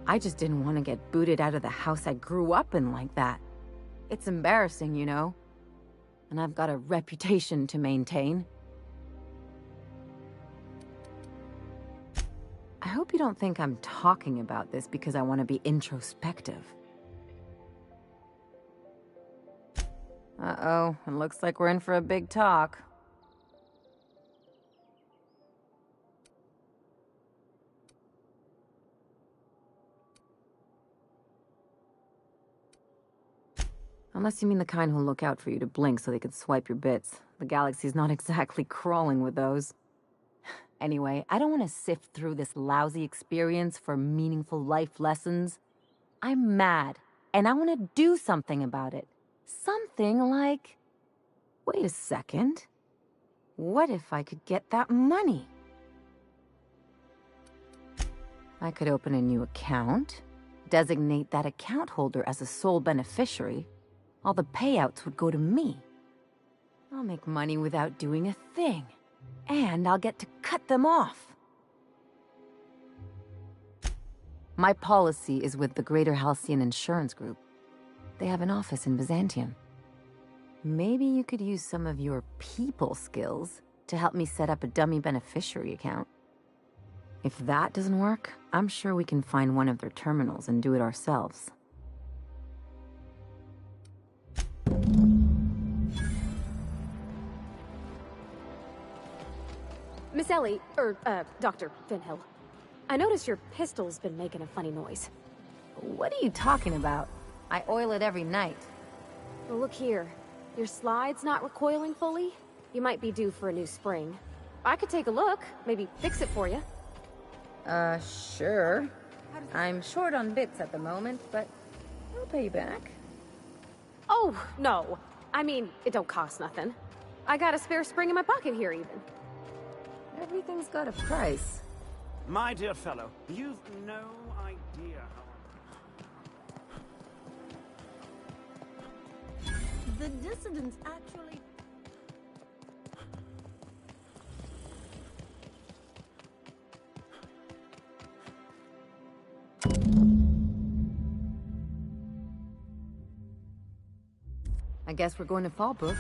I just didn't want to get booted out of the house I grew up in like that. It's embarrassing, you know. And I've got a reputation to maintain. I hope you don't think I'm talking about this because I want to be introspective. Uh-oh, it looks like we're in for a big talk. Unless you mean the kind who'll look out for you to blink so they can swipe your bits. The galaxy's not exactly crawling with those. Anyway, I don't want to sift through this lousy experience for meaningful life lessons. I'm mad, and I want to do something about it. Something like... Wait a second. What if I could get that money? I could open a new account, designate that account holder as a sole beneficiary. All the payouts would go to me. I'll make money without doing a thing. And I'll get to cut them off. My policy is with the Greater Halcyon Insurance Group. They have an office in Byzantium. Maybe you could use some of your people skills to help me set up a dummy beneficiary account. If that doesn't work, I'm sure we can find one of their terminals and do it ourselves. Miss Ellie, Dr. Finhill. I noticed your pistol's been making a funny noise. What are you talking about? I oil it every night. Well, look here. Your slide's not recoiling fully? You might be due for a new spring. I could take a look, maybe fix it for you. Sure. I'm short on bits at the moment, but I'll pay you back. Oh, no. I mean, it don't cost nothing. I got a spare spring in my pocket here, even. Everything's got a price. My dear fellow, you've no idea how... The dissidents actually... I guess we're going to Fallbrook.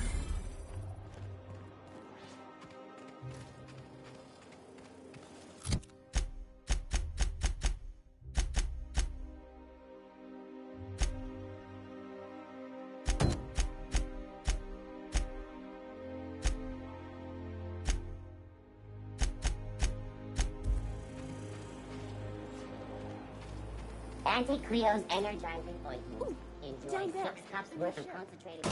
Anti-Creo's energizing ointment. Enjoy 6 cups worth of concentrated...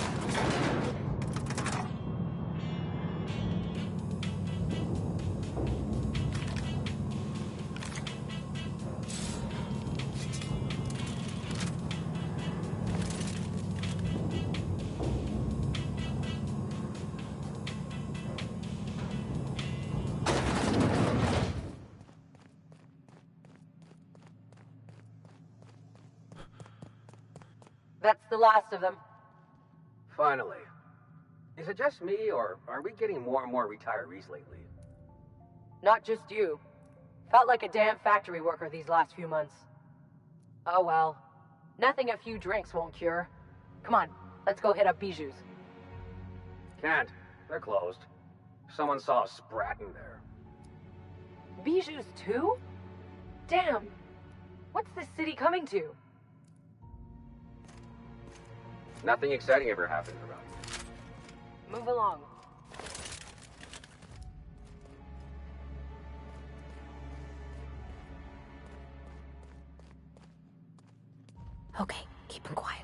That's the last of them. Finally. Is it just me, or are we getting more and more retirees lately? Not just you. Felt like a damn factory worker these last few months. Oh well. Nothing a few drinks won't cure. Come on, let's go hit up Bijou's. Can't. They're closed. Someone saw a sprat in there. Bijou's too? Damn. What's this city coming to? Nothing exciting ever happened around here. Move along. Okay, keep him quiet.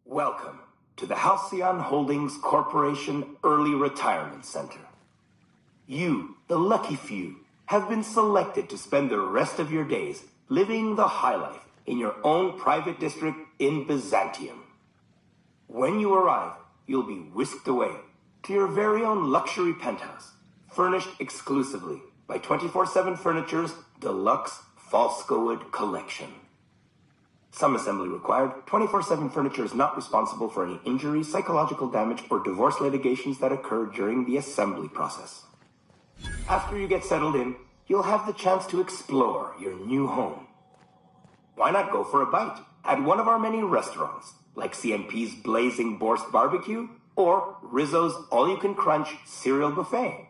Welcome to the Halcyon Holdings Corporation Early Retirement Center. You, the lucky few, have been selected to spend the rest of your days living the high life in your own private district in Byzantium. When you arrive, you'll be whisked away to your very own luxury penthouse, furnished exclusively by 24/7 Furniture's deluxe Falskowood collection. Some assembly required. 24/7 Furniture is not responsible for any injury, psychological damage, or divorce litigations that occur during the assembly process. After you get settled in, you'll have the chance to explore your new home. Why not go for a bite at one of our many restaurants, like CNP's Blazing Borscht Barbecue or Rizzo's All-You-Can-Crunch Cereal Buffet?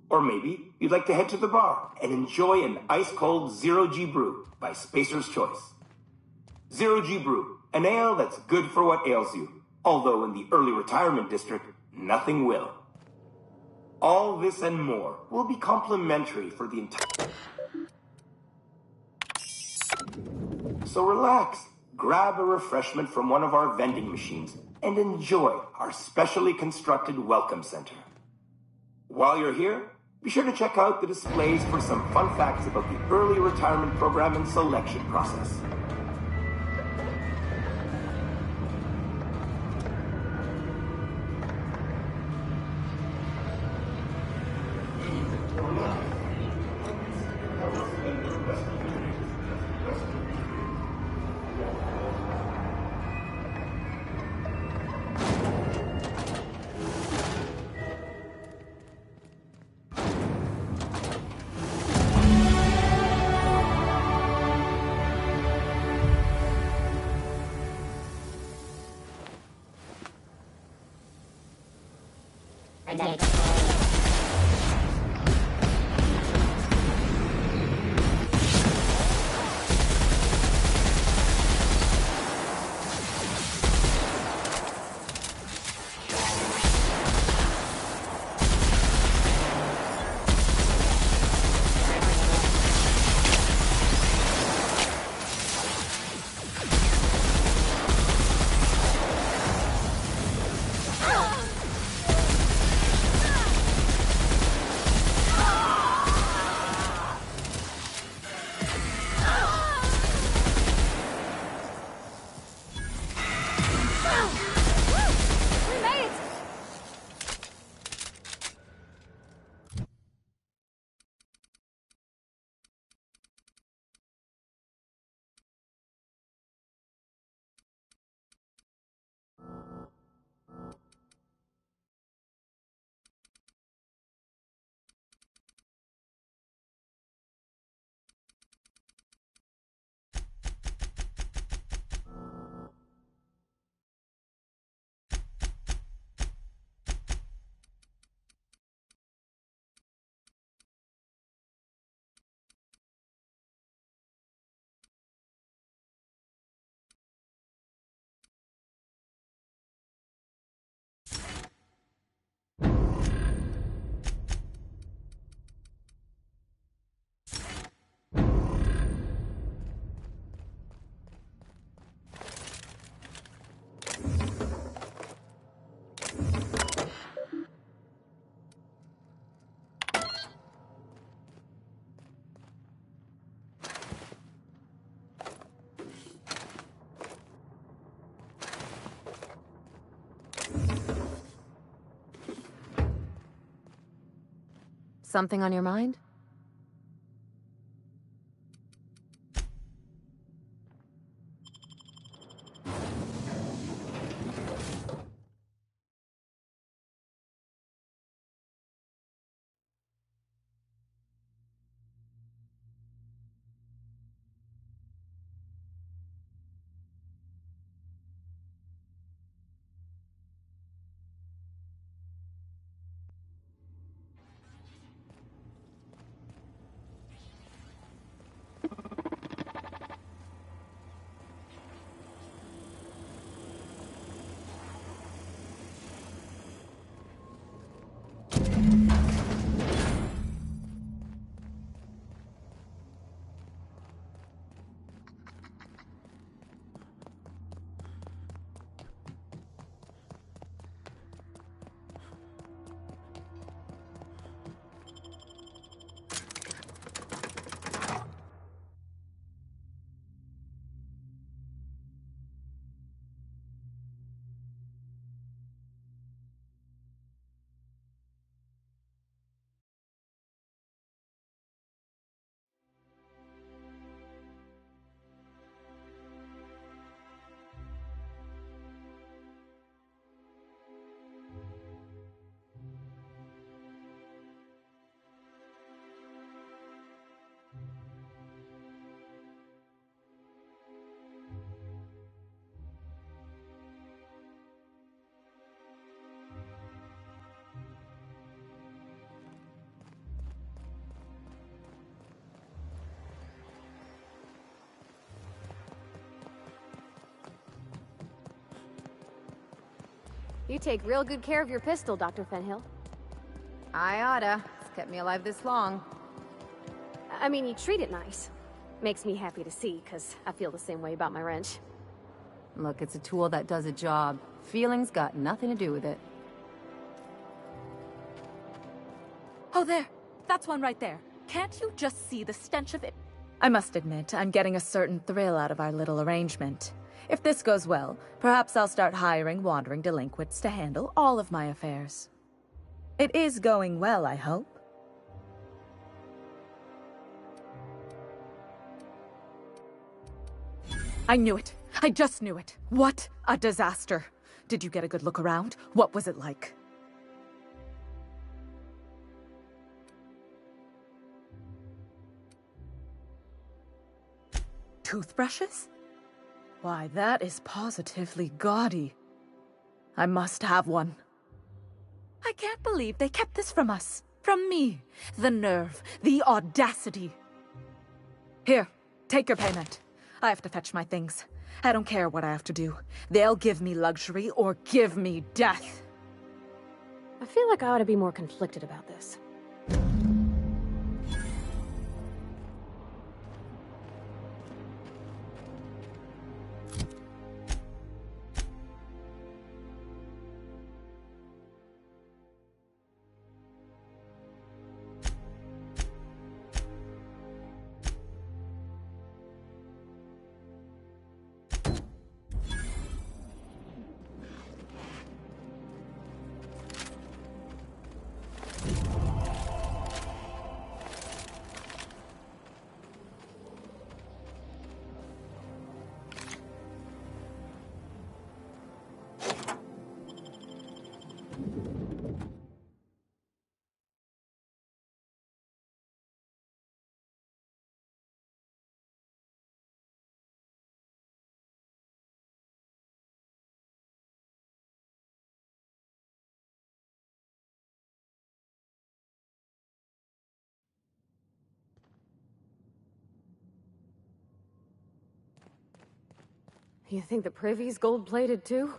Or maybe you'd like to head to the bar and enjoy an ice-cold Zero G Brew by Spacer's Choice. Zero G Brew, an ale that's good for what ails you, although in the early retirement district, nothing will. All this and more will be complimentary for the entire... So relax, grab a refreshment from one of our vending machines, and enjoy our specially constructed welcome center. While you're here, be sure to check out the displays for some fun facts about the early retirement program and selection process. Something on your mind? You take real good care of your pistol, Dr. Fenhill. I oughta. It's kept me alive this long. I mean, you treat it nice. Makes me happy to see, because I feel the same way about my wrench. Look, it's a tool that does a job. Feelings got nothing to do with it. Oh, there. That's one right there. Can't you just see the stench of it? I must admit, I'm getting a certain thrill out of our little arrangement. If this goes well, perhaps I'll start hiring wandering delinquents to handle all of my affairs. It is going well, I hope. I knew it. I just knew it. What a disaster. Did you get a good look around? What was it like? Toothbrushes? Why, that is positively gaudy. I must have one. I can't believe they kept this from us. From me. The nerve. The audacity. Here, take your payment. I have to fetch my things. I don't care what I have to do. They'll give me luxury or give me death. I feel like I ought to be more conflicted about this. You think the privy's gold-plated too?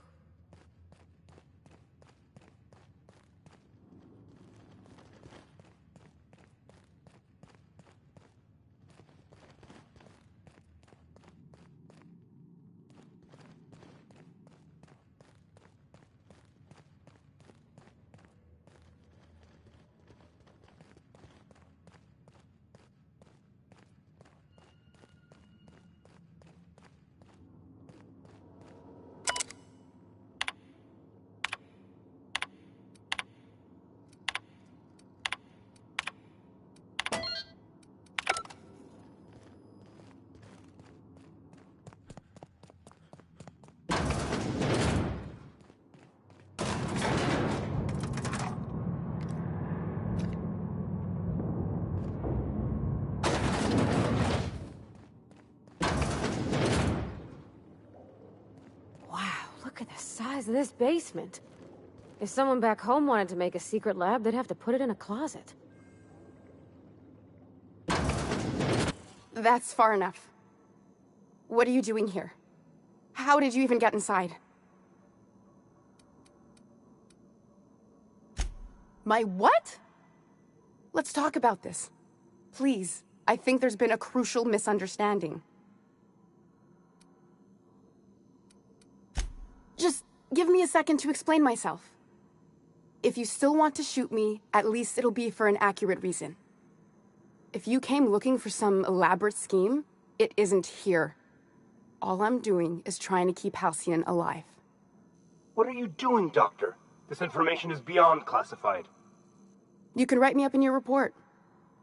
Look at the size of this basement. If someone back home wanted to make a secret lab, they'd have to put it in a closet. That's far enough. What are you doing here? How did you even get inside? My what? Let's talk about this. Please. I think there's been a crucial misunderstanding. Just give me a second to explain myself. If you still want to shoot me, at least it'll be for an accurate reason. If you came looking for some elaborate scheme, it isn't here. All I'm doing is trying to keep Halcyon alive. What are you doing, Doctor? This information is beyond classified. You can write me up in your report.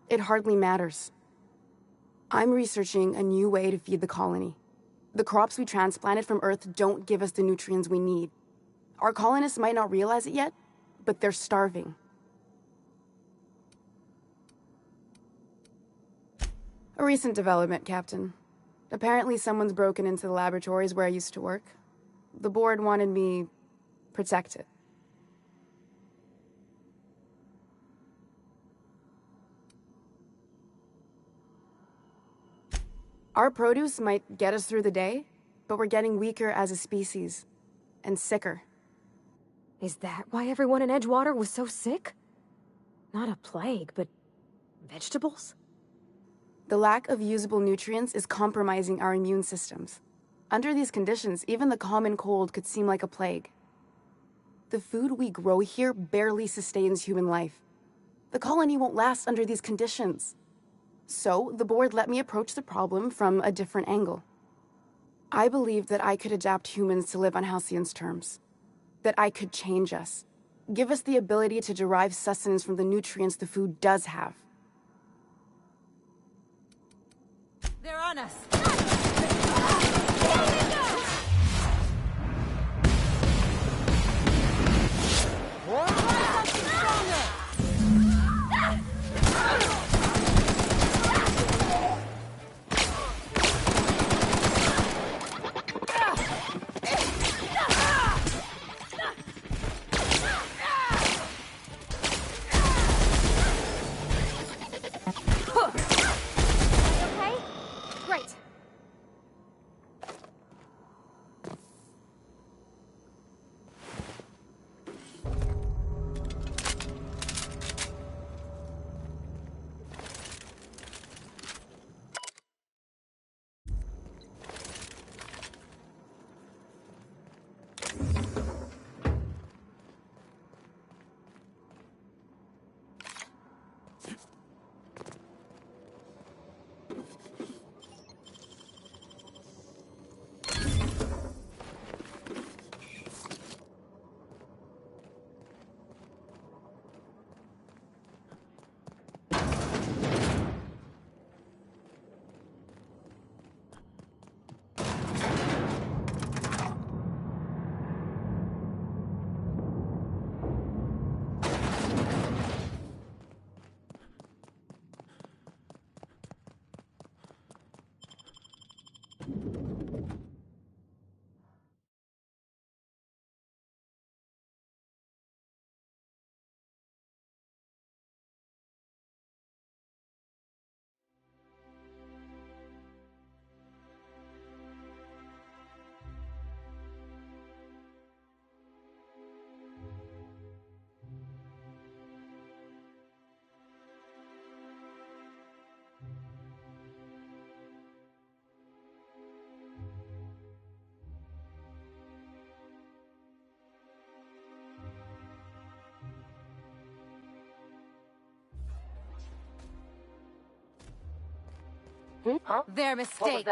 It hardly matters. I'm researching a new way to feed the colony. The crops we transplanted from Earth don't give us the nutrients we need. Our colonists might not realize it yet, but they're starving. A recent development, Captain. Apparently someone's broken into the laboratories where I used to work. The board wanted me protected. Our produce might get us through the day, but we're getting weaker as a species, and sicker. Is that why everyone in Edgewater was so sick? Not a plague, but vegetables? The lack of usable nutrients is compromising our immune systems. Under these conditions, even the common cold could seem like a plague. The food we grow here barely sustains human life. The colony won't last under these conditions. So, the board let me approach the problem from a different angle. I believed that I could adapt humans to live on Halcyon's terms. That I could change us. Give us the ability to derive sustenance from the nutrients the food does have. They're on us! Huh? Their mistake.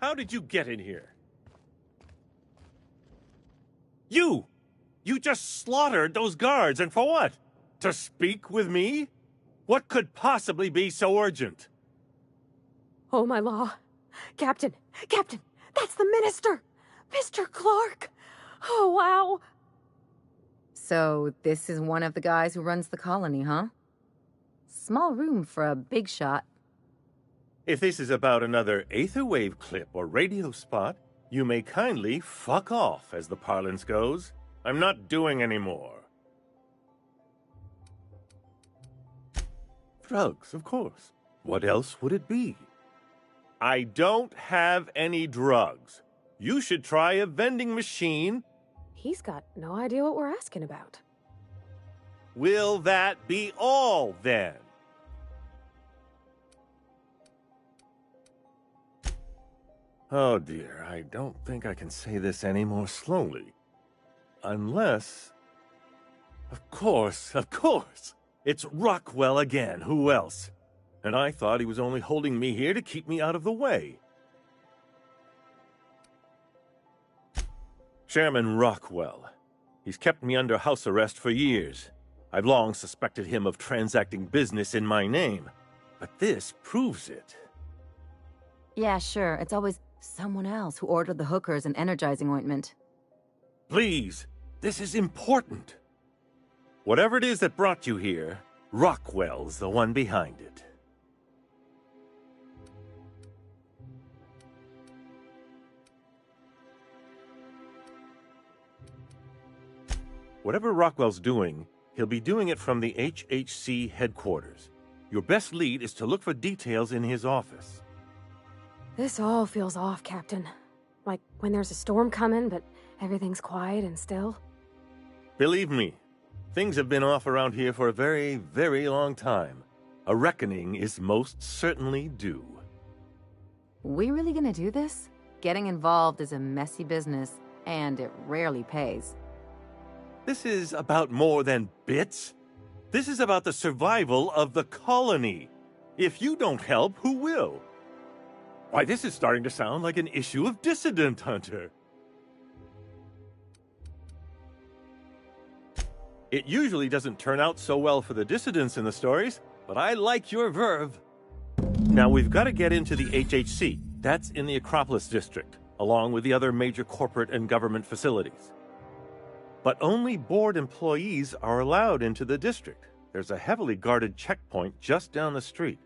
How did you get in here? You! You just slaughtered those guards, and for what? To speak with me? What could possibly be so urgent? Oh, my law. Captain! Captain! That's the minister! Mr. Clark! Oh, wow! So, this is one of the guys who runs the colony, huh? Small room for a big shot. If this is about another Aetherwave clip or radio spot, you may kindly fuck off, as the parlance goes. I'm not doing any more. Drugs, of course. What else would it be? I don't have any drugs. You should try a vending machine. He's got no idea what we're asking about. Will that be all, then? Oh dear, I don't think I can say this any more slowly. Unless... Of course! It's Rockwell again, who else? And I thought he was only holding me here to keep me out of the way. Chairman Rockwell. He's kept me under house arrest for years. I've long suspected him of transacting business in my name. But this proves it. Yeah, sure. It's always someone else who ordered the hookers and energizing ointment. Please, this is important. Whatever it is that brought you here, Rockwell's the one behind it. Whatever Rockwell's doing, he'll be doing it from the HHC headquarters. Your best lead is to look for details in his office. This all feels off, Captain. Like when there's a storm coming, but everything's quiet and still. Believe me, things have been off around here for a very, very long time. A reckoning is most certainly due. We really gonna do this? Getting involved is a messy business, and it rarely pays. This is about more than bits. This is about the survival of the colony. If you don't help, who will? Why, this is starting to sound like an issue of Dissident Hunter. It usually doesn't turn out so well for the dissidents in the stories, but I like your verve. Now, we've got to get into the HHC. That's in the Acropolis District, along with the other major corporate and government facilities. But only board employees are allowed into the district. There's a heavily guarded checkpoint just down the street.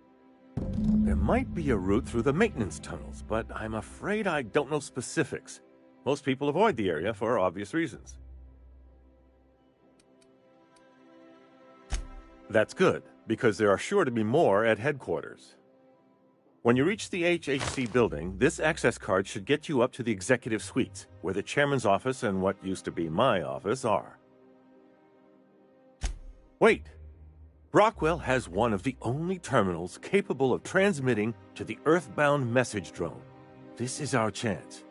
There might be a route through the maintenance tunnels, but I'm afraid I don't know specifics. Most people avoid the area for obvious reasons. That's good, because there are sure to be more at headquarters. When you reach the HHC building, this access card should get you up to the executive suites, where the chairman's office and what used to be my office are. Wait! Rockwell has one of the only terminals capable of transmitting to the Earthbound message drone. This is our chance.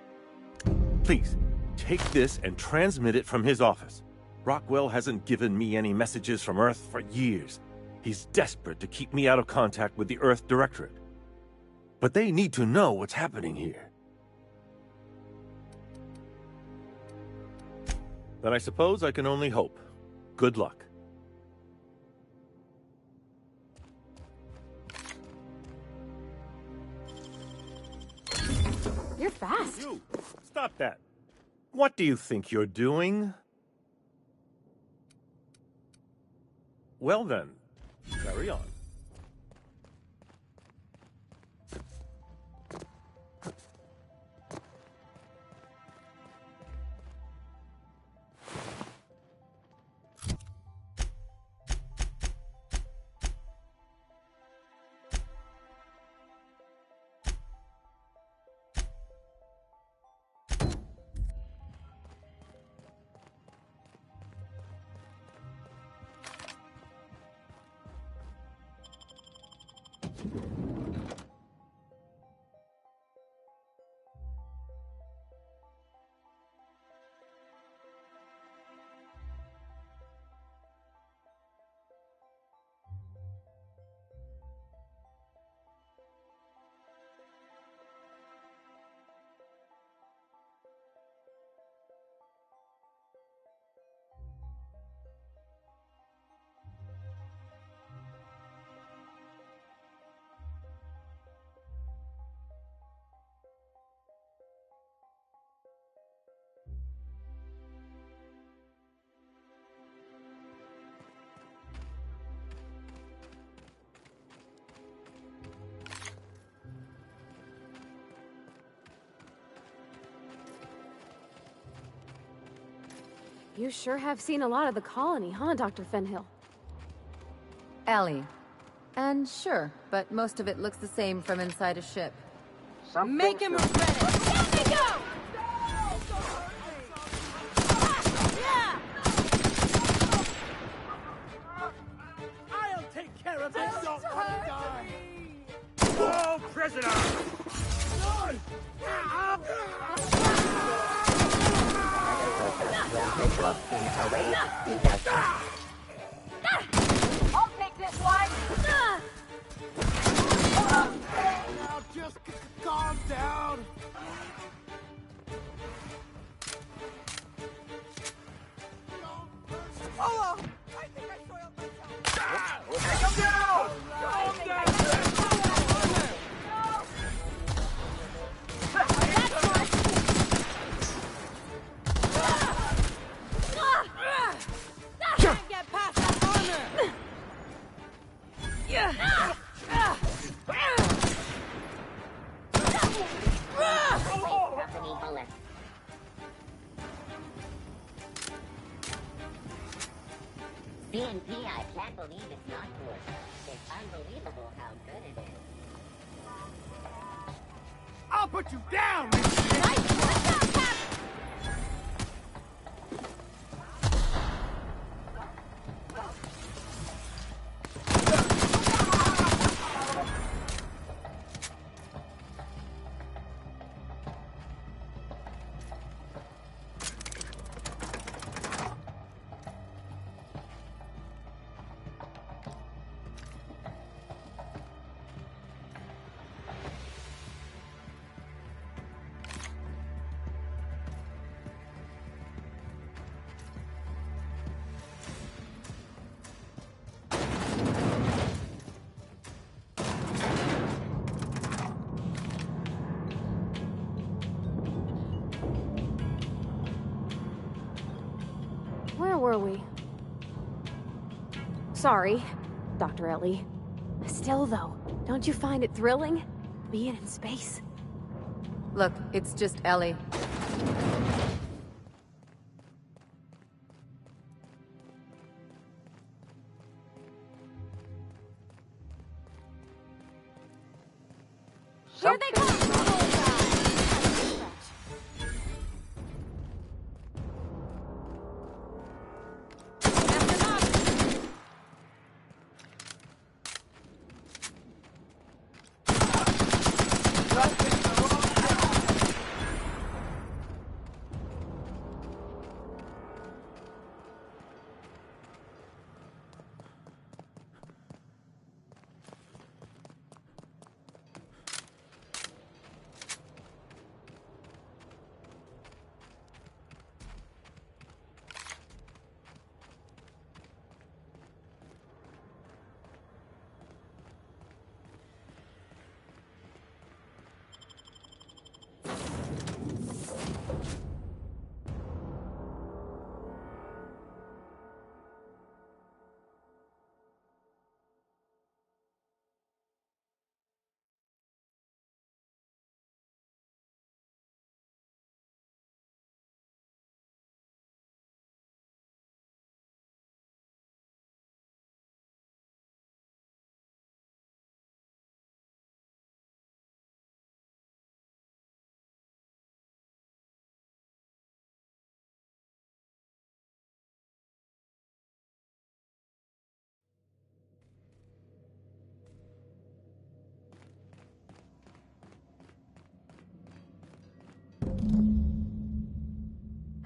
Please, take this and transmit it from his office. Rockwell hasn't given me any messages from Earth for years. He's desperate to keep me out of contact with the Earth Directorate. But they need to know what's happening here. Then I suppose I can only hope. Good luck. You're fast. You! Stop that! What do you think you're doing? Well then, carry on. You sure have seen a lot of the colony, huh, Dr. Fenhill? Ellie. And sure, but most of it looks the same from inside a ship. Make him regret it! Let me go! I'll take care of this! Don't want to die! Oh, prisoner! I'll take this one! Now just calm down! Oh! I think I soiled myself! Calm down! Calm down! Can't get past that armor! Company bullet. BNP, I can't believe it's not good. It's unbelievable how good it is. I'll put you down! Where were we? Sorry, Dr. Ellie. Still, though, don't you find it thrilling? Being in space? Look, it's just Ellie. Here they come!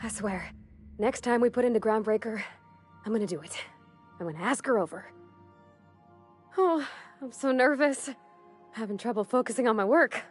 I swear, next time we put into Groundbreaker, I'm gonna do it. I'm gonna ask her over. Oh, I'm so nervous. Having trouble focusing on my work.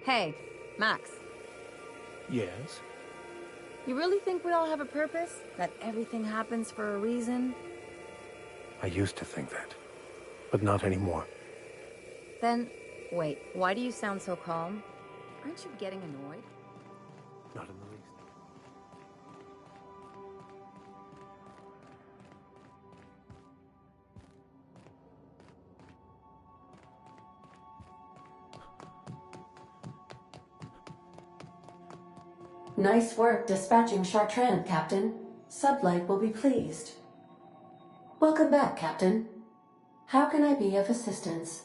Hey, Max. Yes? You really think we all have a purpose? That everything happens for a reason? I used to think that, but not anymore. Then, wait, why do you sound so calm? Aren't you getting annoyed? Not in the least. Nice work dispatching Chartrand, Captain. Sublight will be pleased. Welcome back, Captain. How can I be of assistance?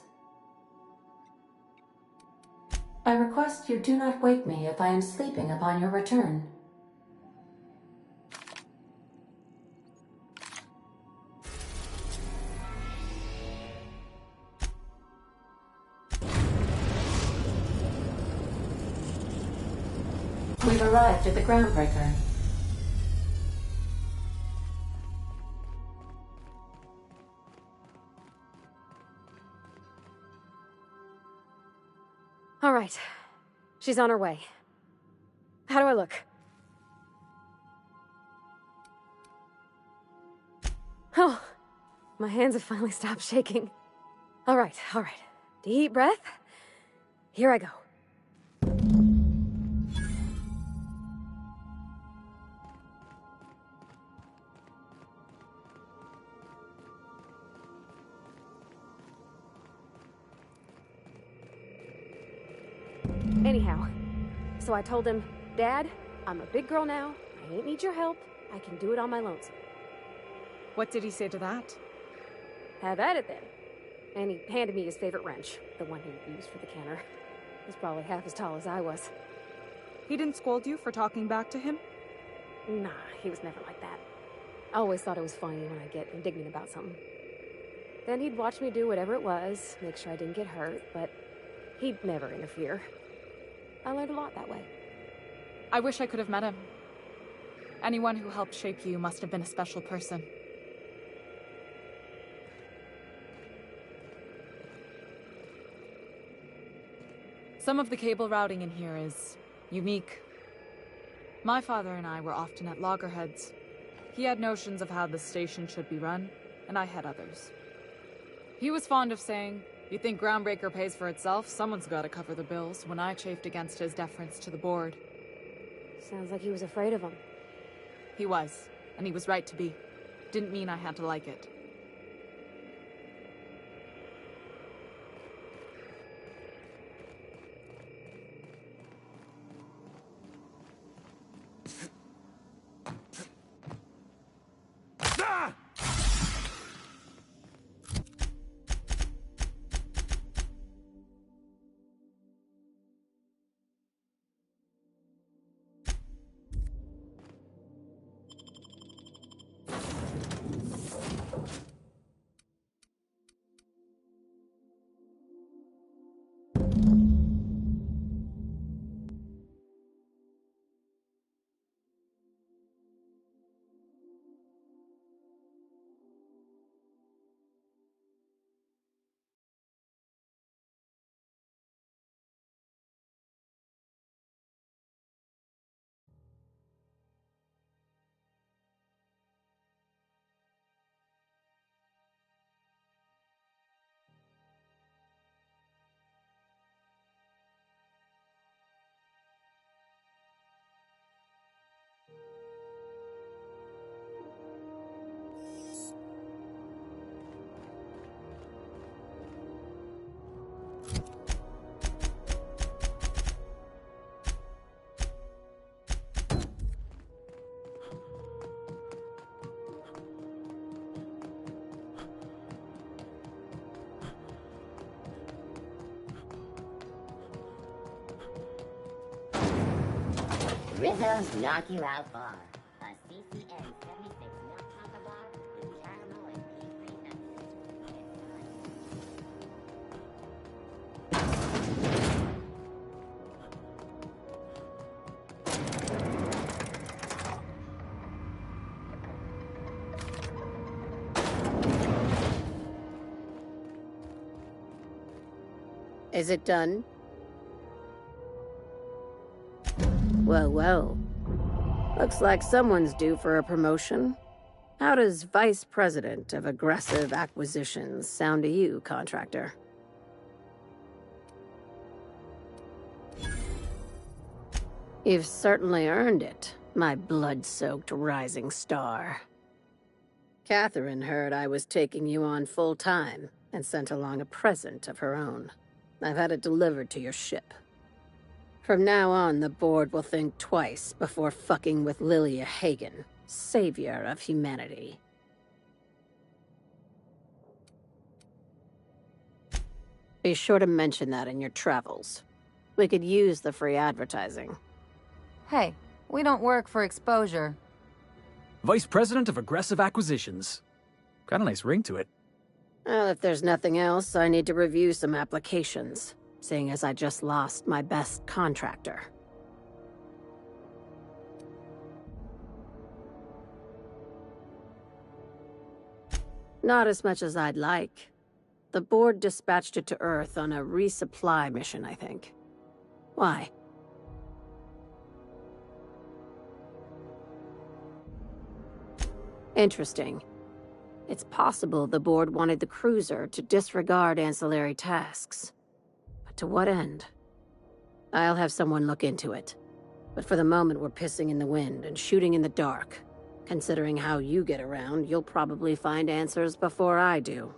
I request you do not wake me if I am sleeping upon your return. We've arrived at the Groundbreaker. All right. She's on her way. How do I look? Oh, my hands have finally stopped shaking. All right. Deep breath. Here I go. Anyhow, so I told him, Dad, I'm a big girl now. I ain't need your help. I can do it on my lonesome. What did he say to that? Have at it then. And he handed me his favorite wrench, the one he used for the canner. He's probably half as tall as I was. He didn't scold you for talking back to him? Nah, he was never like that. I always thought it was funny when I get indignant about something. Then he'd watch me do whatever it was, make sure I didn't get hurt, but he'd never interfere. I learned a lot that way. I wish I could have met him. Anyone who helped shape you must have been a special person. Some of the cable routing in here is unique. My father and I were often at loggerheads. He had notions of how the station should be run, and I had others. He was fond of saying, "You think Groundbreaker pays for itself? Someone's got to cover the bills," when I chafed against his deference to the board. Sounds like he was afraid of him. He was, and he was right to be. Didn't mean I had to like it. Rizzo's knock you out bar. A CCN 76 milk chocolate bar with caramel and pea-free nuts. Is it done? Well, well. Looks like someone's due for a promotion. How does Vice President of Aggressive Acquisitions sound to you, contractor? You've certainly earned it, my blood-soaked rising star. Catherine heard I was taking you on full-time and sent along a present of her own. I've had it delivered to your ship. From now on, the board will think twice before fucking with Lilia Hagen, savior of humanity. Be sure to mention that in your travels. We could use the free advertising. Hey, we don't work for exposure. Vice President of Aggressive Acquisitions. Got a nice ring to it. Well, if there's nothing else, I need to review some applications, seeing as I just lost my best contractor. Not as much as I'd like. The board dispatched it to Earth on a resupply mission, I think. Why? Interesting. It's possible the board wanted the cruiser to disregard ancillary tasks. But to what end? I'll have someone look into it. But for the moment, we're pissing in the wind and shooting in the dark. Considering how you get around, you'll probably find answers before I do.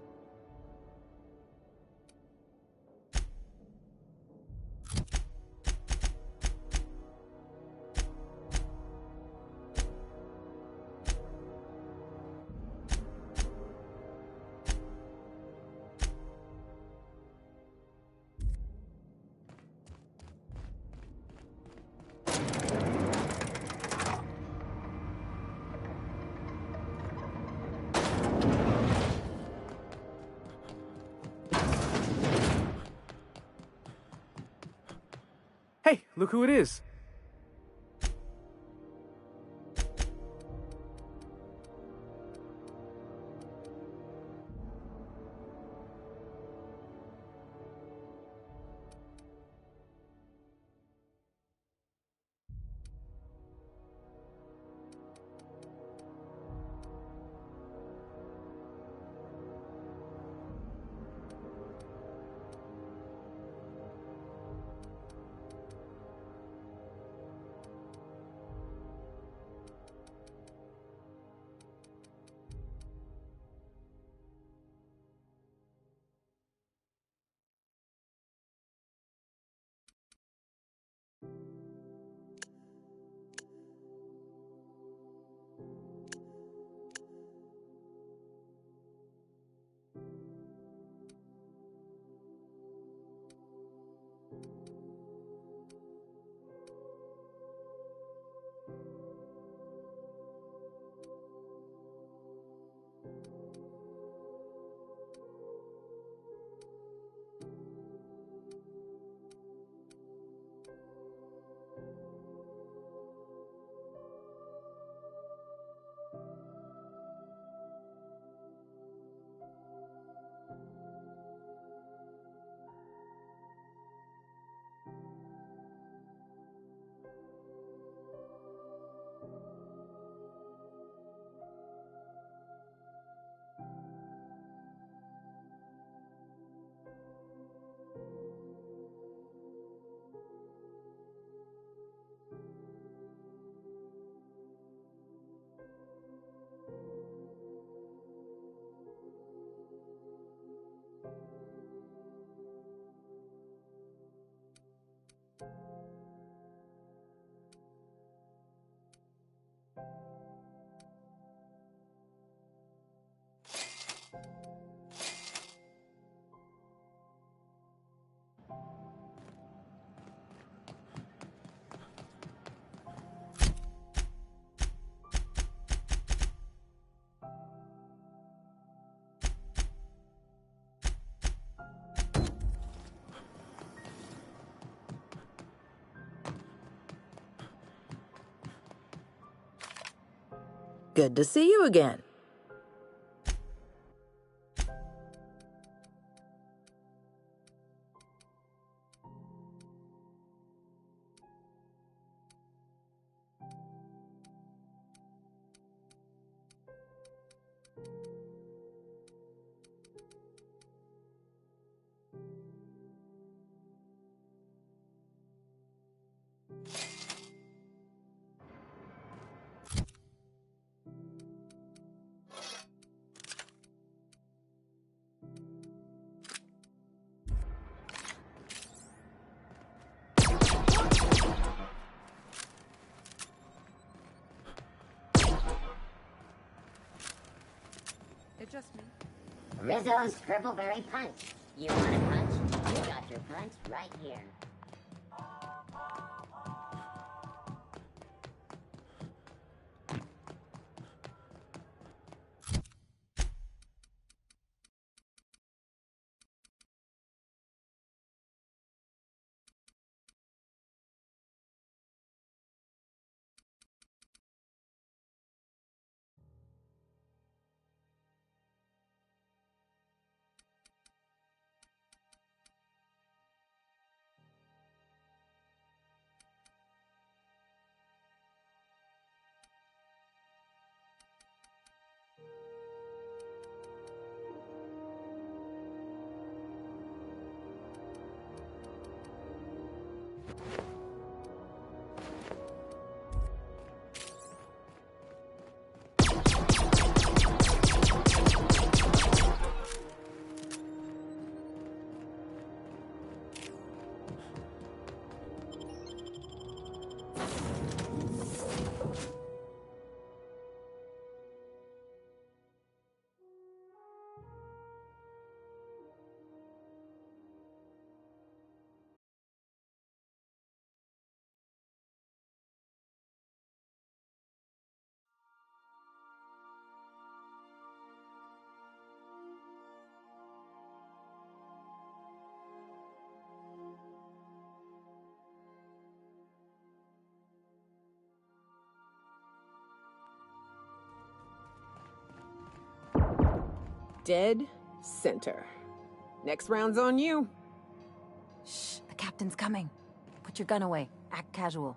Hey, look who it is. Good to see you again. Rizzo's Purpleberry Punch. You want a punch? You got your punch right here. Dead center. Next round's on you. Shh, the captain's coming. Put your gun away. Act casual.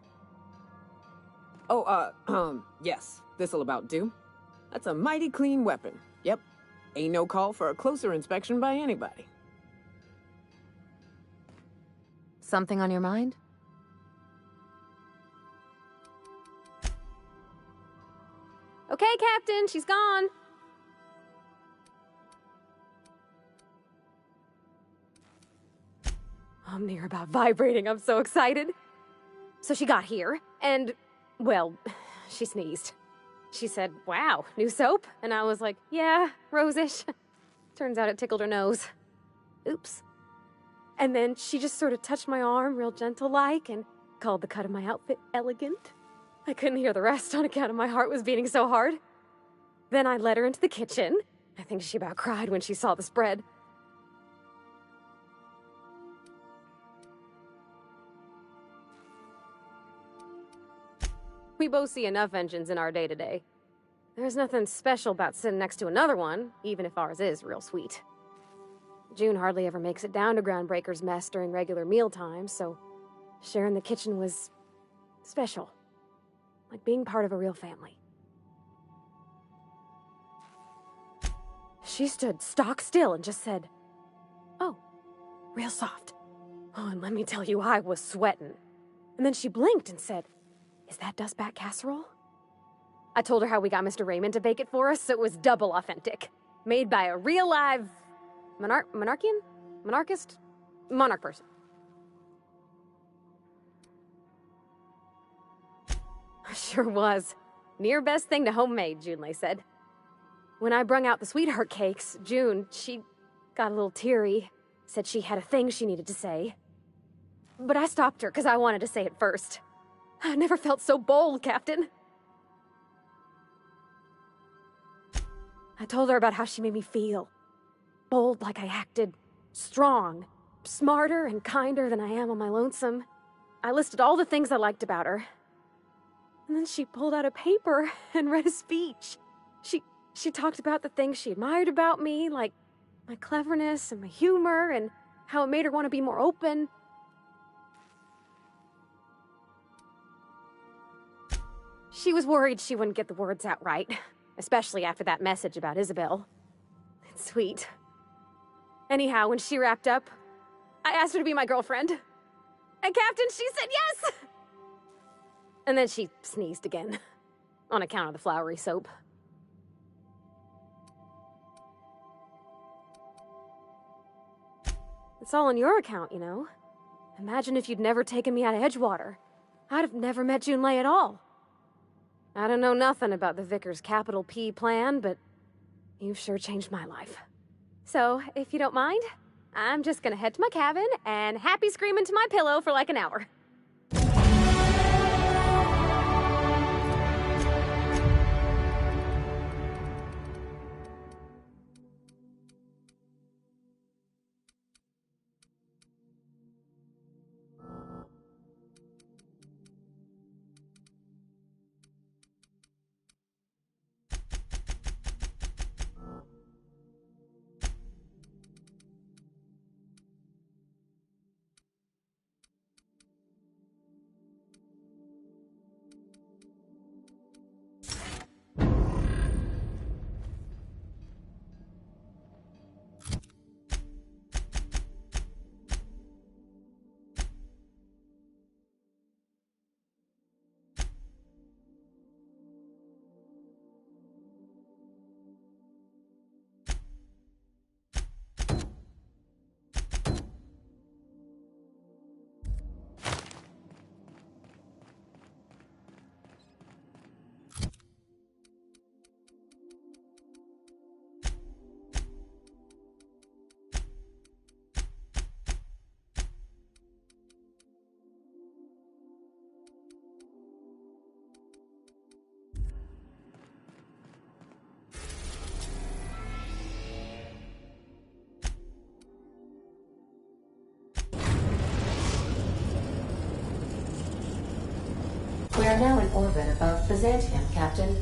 Oh, yes. This'll about do. That's a mighty clean weapon. Yep. Ain't no call for a closer inspection by anybody. Something on your mind? Okay, Captain, she's gone. I'm near about vibrating. I'm so excited. So she got here, and, well, she sneezed. She said, wow, new soap? And I was like, yeah, rose-ish. Turns out it tickled her nose. Oops. And then she just sort of touched my arm real gentle-like and called the cut of my outfit elegant. I couldn't hear the rest on account of my heart was beating so hard. Then I led her into the kitchen. I think she about cried when she saw the spread. We both see enough engines in our day-to-day. There's nothing special about sitting next to another one, even if ours is real sweet. June hardly ever makes it down to Groundbreaker's mess during regular meal times, so sharing the kitchen was special. Like being part of a real family. She stood stock still and just said, oh, real soft. Oh, and let me tell you, I was sweating. And then she blinked and said, is that dustbat casserole? I told her how we got Mr. Raymond to bake it for us, so it was double authentic. Made by a real live monarch person. Sure was. Near best thing to homemade, Junlei said. When I brung out the sweetheart cakes, June, she got a little teary, said she had a thing she needed to say. But I stopped her because I wanted to say it first. I never felt so bold, Captain. I told her about how she made me feel. Bold like I acted. Strong. Smarter and kinder than I am on my lonesome. I listed all the things I liked about her. And then she pulled out a paper and read a speech. She talked about the things she admired about me, like my cleverness and my humor, and how it made her want to be more open. She was worried she wouldn't get the words out right, especially after that message about Isabel. It's sweet. Anyhow, when she wrapped up, I asked her to be my girlfriend. And Captain, she said yes! And then she sneezed again, on account of the flowery soap. It's all on your account, you know. Imagine if you'd never taken me out of Edgewater. I'd have never met Junlei at all. I don't know nothing about the Vickers capital P plan, but you've sure changed my life. So, if you don't mind, I'm just gonna head to my cabin and happy scream into my pillow for like an hour. We are now in orbit above Byzantium, Captain.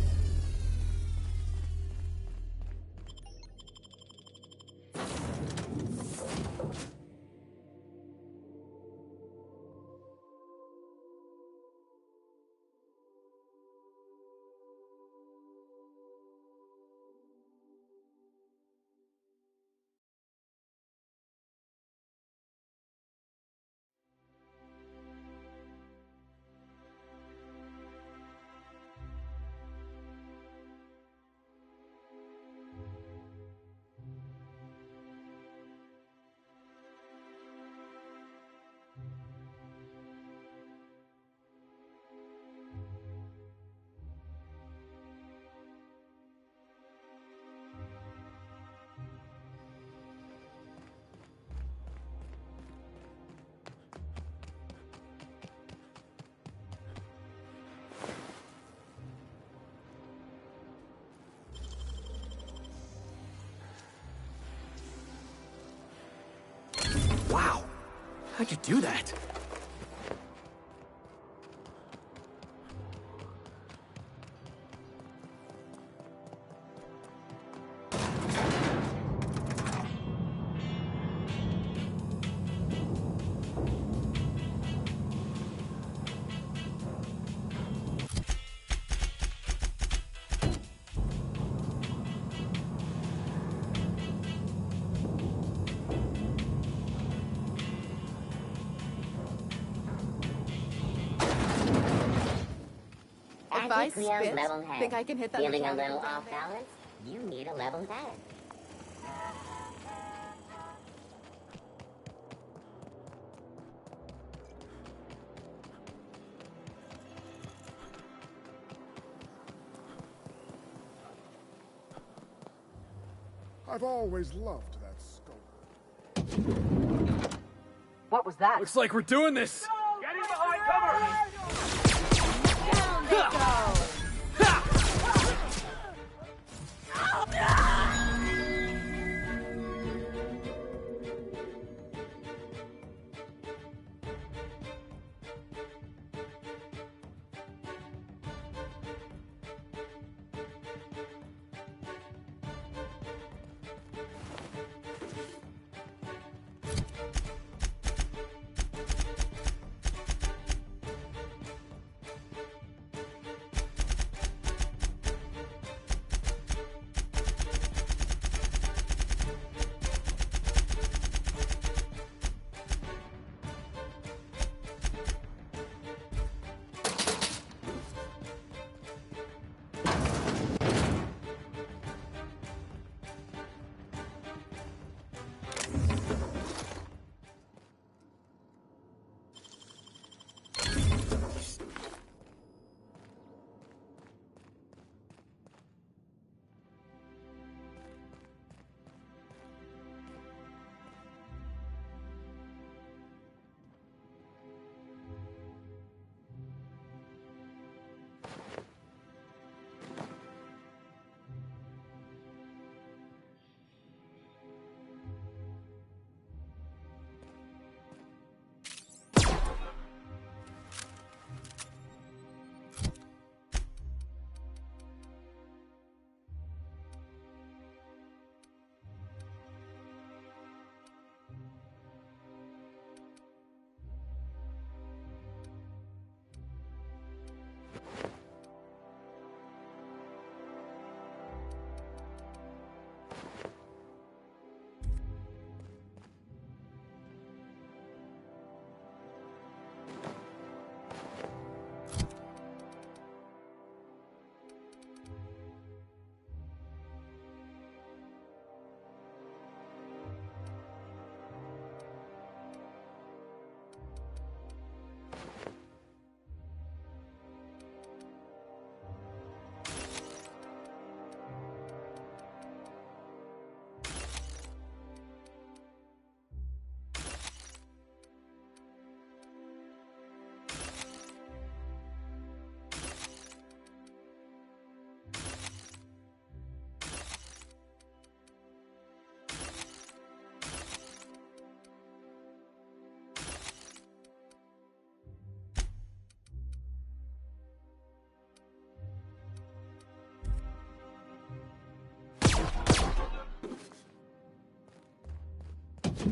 Wow. How'd you do that? If I spit, level head. think I can hit that Feeling a mechanical little down off there? balance? You need a level head. I've always loved that sculpture. What was that? Looks like we're doing this! Getting behind cover! Down they go!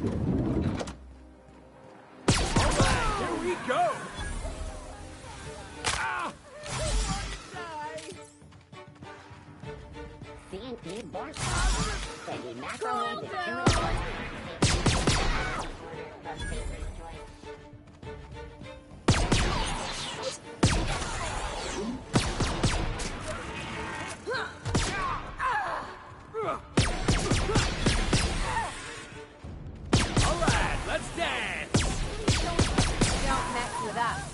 Here we go! C&P Borscht. The macro is 2 Alright, let's dance! Don't mess with us.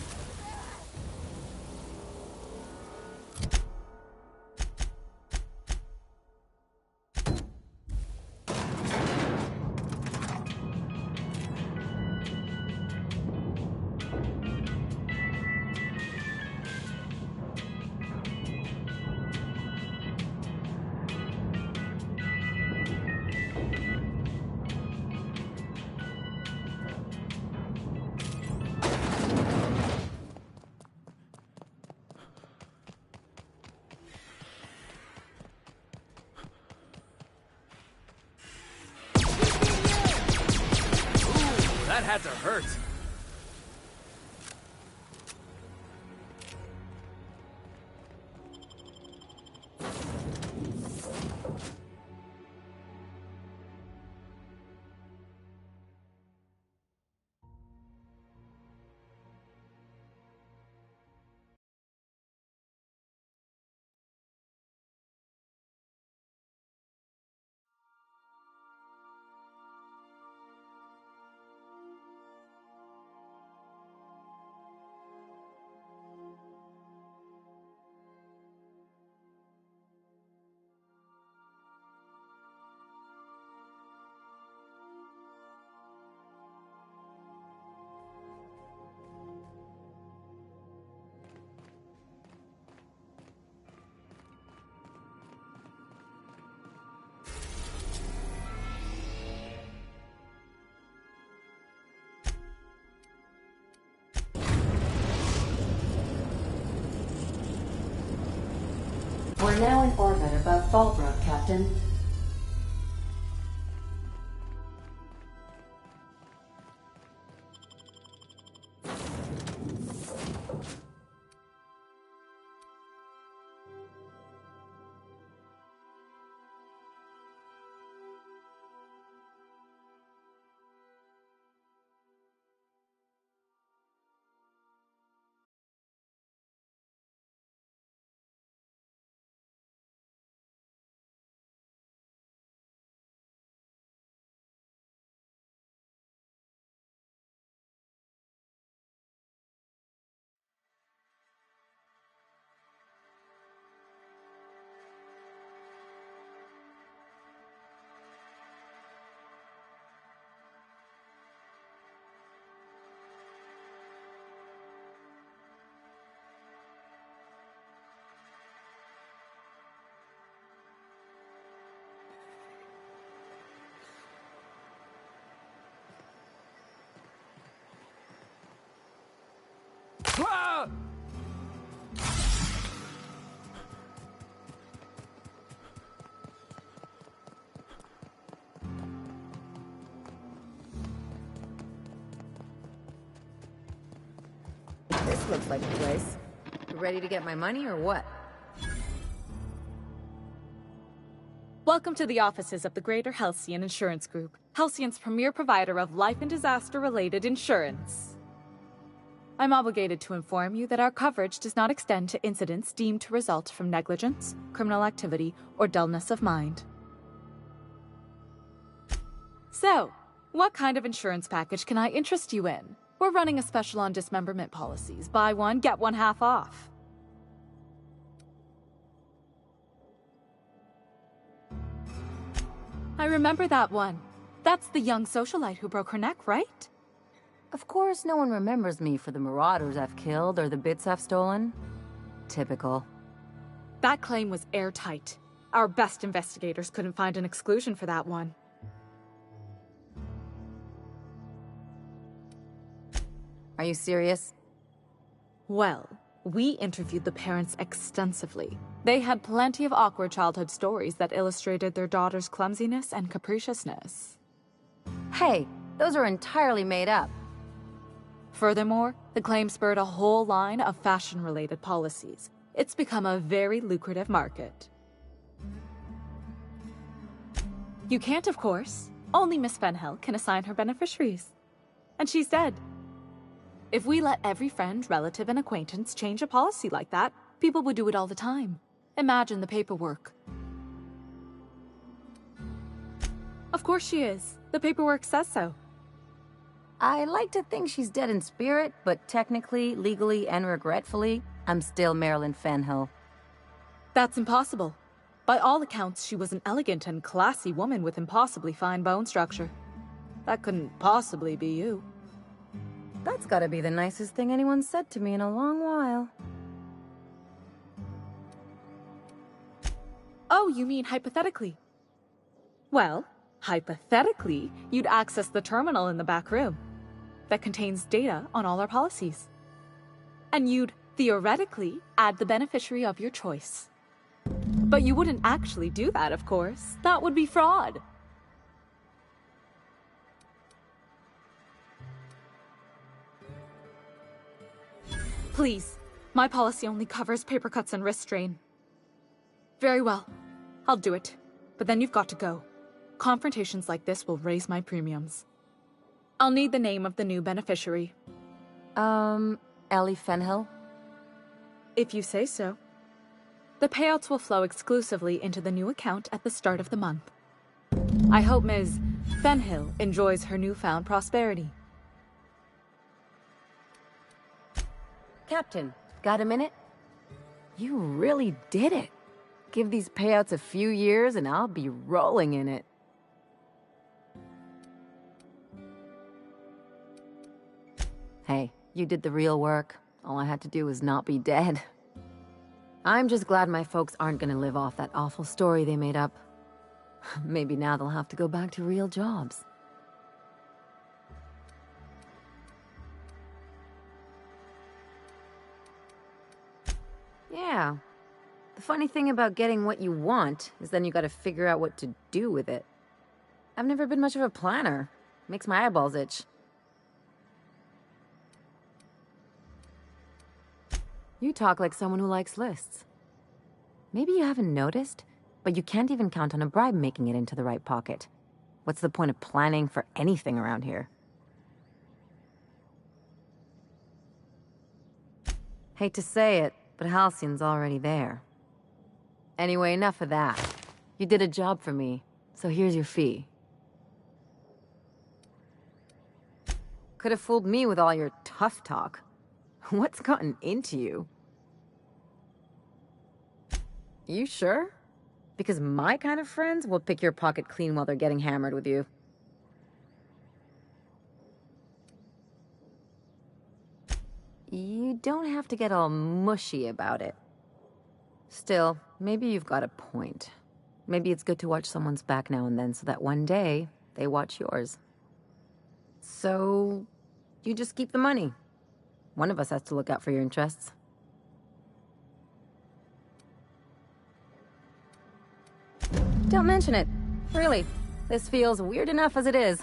That had to hurt. We're now in orbit above Fallbrook, Captain. Ah! This looks like a place. You ready to get my money or what? Welcome to the offices of the Greater Halcyon Insurance Group, Halcyon's premier provider of life and disaster-related insurance. I'm obligated to inform you that our coverage does not extend to incidents deemed to result from negligence, criminal activity, or dullness of mind. So, what kind of insurance package can I interest you in? We're running a special on dismemberment policies. Buy one, get one half off. I remember that one. That's the young socialite who broke her neck, right? Of course no one remembers me for the marauders I've killed or the bits I've stolen. Typical. That claim was airtight. Our best investigators couldn't find an exclusion for that one. Are you serious? Well, we interviewed the parents extensively. They had plenty of awkward childhood stories that illustrated their daughter's clumsiness and capriciousness. Hey, Those are entirely made up. Furthermore, the claim spurred a whole line of fashion-related policies. It's become a very lucrative market. You can't, of course. Only Miss Fenhill can assign her beneficiaries. And she's dead. If we let every friend, relative, and acquaintance change a policy like that, people would do it all the time. Imagine the paperwork. Of course she is. The paperwork says so. I like to think she's dead in spirit, but technically, legally, and regretfully, I'm still Marilyn Fenhill. That's impossible. By all accounts, she was an elegant and classy woman with impossibly fine bone structure. That couldn't possibly be you. That's gotta be the nicest thing anyone's said to me in a long while. Oh, you mean hypothetically? Well, hypothetically, you'd access the terminal in the back room that contains data on all our policies. And you'd, theoretically, add the beneficiary of your choice. But you wouldn't actually do that, of course. That would be fraud. Please, my policy only covers paper cuts and wrist strain. Very well, I'll do it. But then you've got to go. Confrontations like this will raise my premiums. I'll need the name of the new beneficiary. Ellie Fenhill? If you say so. The payouts will flow exclusively into the new account at the start of the month. I hope Ms. Fenhill enjoys her newfound prosperity. Captain, got a minute? You really did it. Give these payouts a few years and I'll be rolling in it. Hey, you did the real work. All I had to do was not be dead. I'm just glad my folks aren't gonna live off that awful story they made up. Maybe now they'll have to go back to real jobs. Yeah. The funny thing about getting what you want is then you gotta figure out what to do with it. I've never been much of a planner. Makes my eyeballs itch. You talk like someone who likes lists. Maybe you haven't noticed, but you can't even count on a bribe making it into the right pocket. What's the point of planning for anything around here? Hate to say it, but Halcyon's already there. Anyway, enough of that. You did a job for me, so here's your fee. Could have fooled me with all your tough talk. What's gotten into you? You sure? Because my kind of friends will pick your pocket clean while they're getting hammered with you. You don't have to get all mushy about it. Still, maybe you've got a point. Maybe it's good to watch someone's back now and then so that one day they watch yours. So, you just keep the money. One of us has to look out for your interests. Don't mention it. Really, this feels weird enough as it is.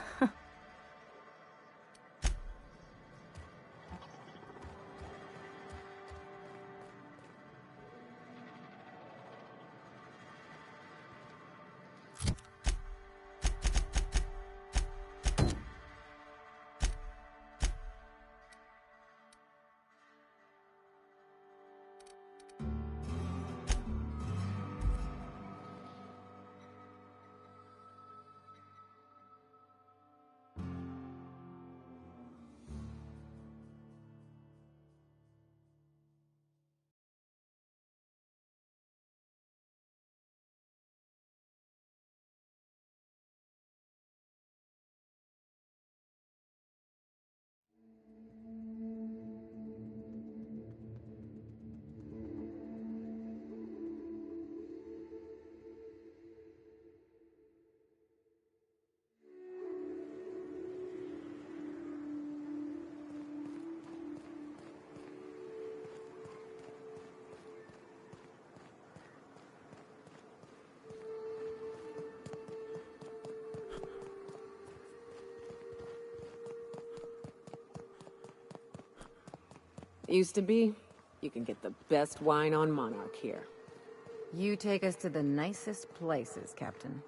Used to be. You can get the best wine on Monarch here. You take us to the nicest places, Captain.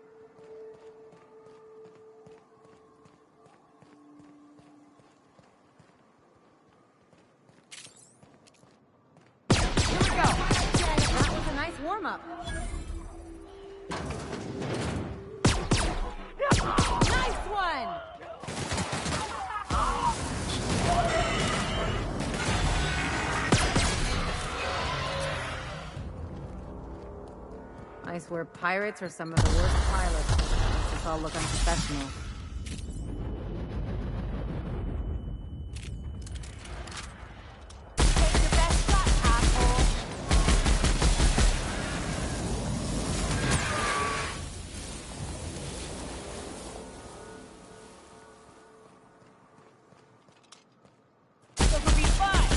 Here we go! That was a nice warm-up. Nice one! I swear pirates are some of the worst pilots. Makes us all look unprofessional. Take your best shot, asshole! This will be fun!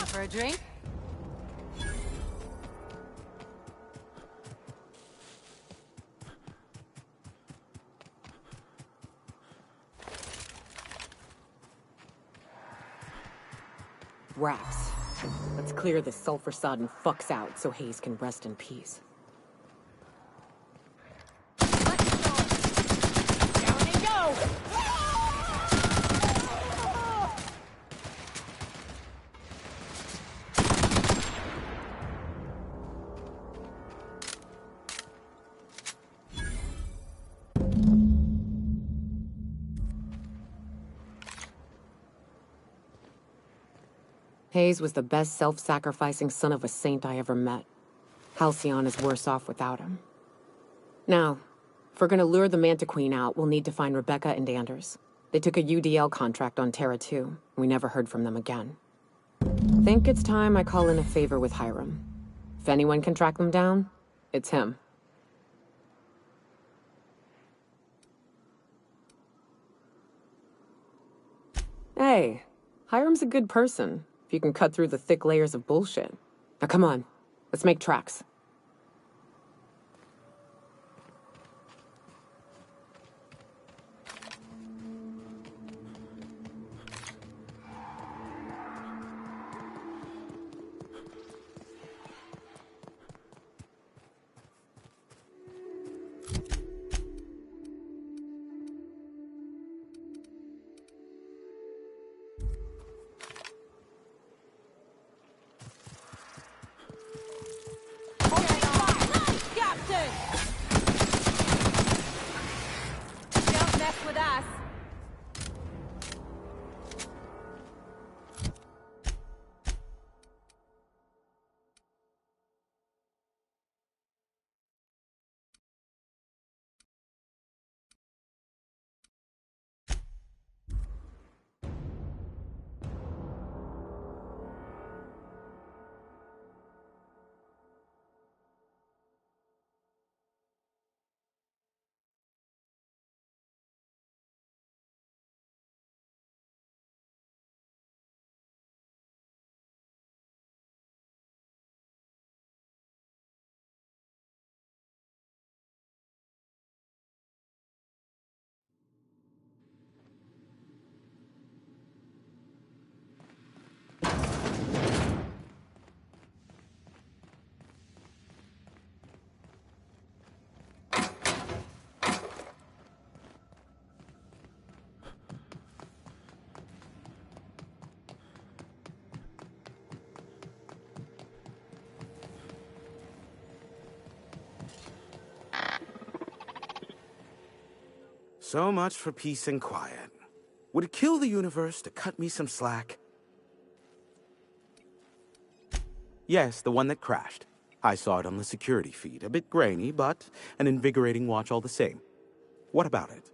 For a drink? Raps. Let's clear this sulfur-sodden fucks out so Hayes can rest in peace. Down you go! Hayes was the best self-sacrificing son of a saint I ever met. Halcyon is worse off without him. Now, if we're gonna lure the Manta Queen out, we'll need to find Rebecca and Anders. They took a UDL contract on Terra 2. We never heard from them again. Think it's time I call in a favor with Hiram. If anyone can track them down, it's him. Hey, Hiram's a good person. You can cut through the thick layers of bullshit. Now come on, let's make tracks. So much for peace and quiet. Would it kill the universe to cut me some slack? Yes, the one that crashed. I saw it on the security feed. A bit grainy, but an invigorating watch all the same. What about it?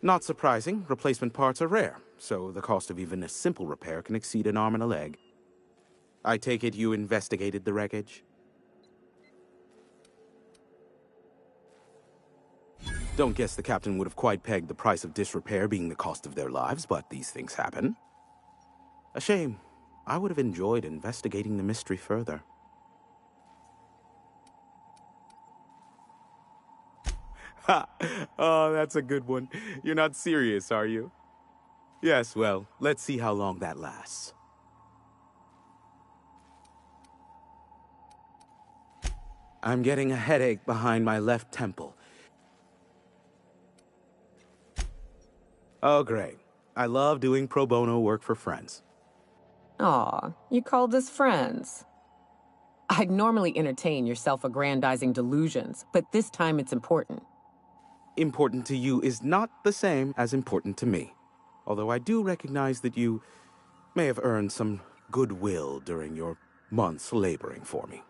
Not surprising, replacement parts are rare, so the cost of even a simple repair can exceed an arm and a leg. I take it you investigated the wreckage? Don't guess the captain would have quite pegged the price of disrepair being the cost of their lives, but these things happen. A shame. I would have enjoyed investigating the mystery further. Ha! Oh, that's a good one. You're not serious, are you? Yes, well, let's see how long that lasts. I'm getting a headache behind my left temple. Oh, great. I love doing pro bono work for friends. Aw, you called us friends. I'd normally entertain your self-aggrandizing delusions, but this time it's important. Important to you is not the same as important to me. Although I do recognize that you may have earned some goodwill during your months laboring for me.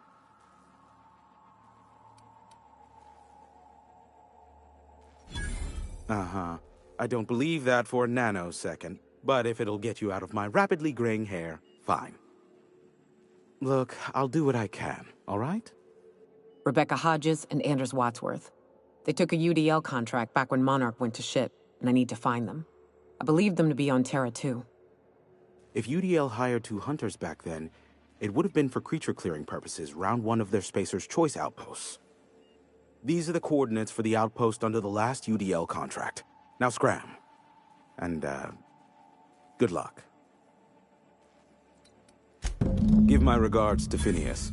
Uh-huh. I don't believe that for a nanosecond, but if it'll get you out of my rapidly graying hair, fine. Look, I'll do what I can, all right? Rebecca Hodges and Anders Wadsworth. They took a UDL contract back when Monarch went to shit, and I need to find them. I believe them to be on Terra 2. If UDL hired 2 hunters back then, it would have been for creature clearing purposes, round 1 of their Spacer's Choice outposts. These are the coordinates for the outpost under the last UDL contract. Now scram. And, good luck. Give my regards to Phineas.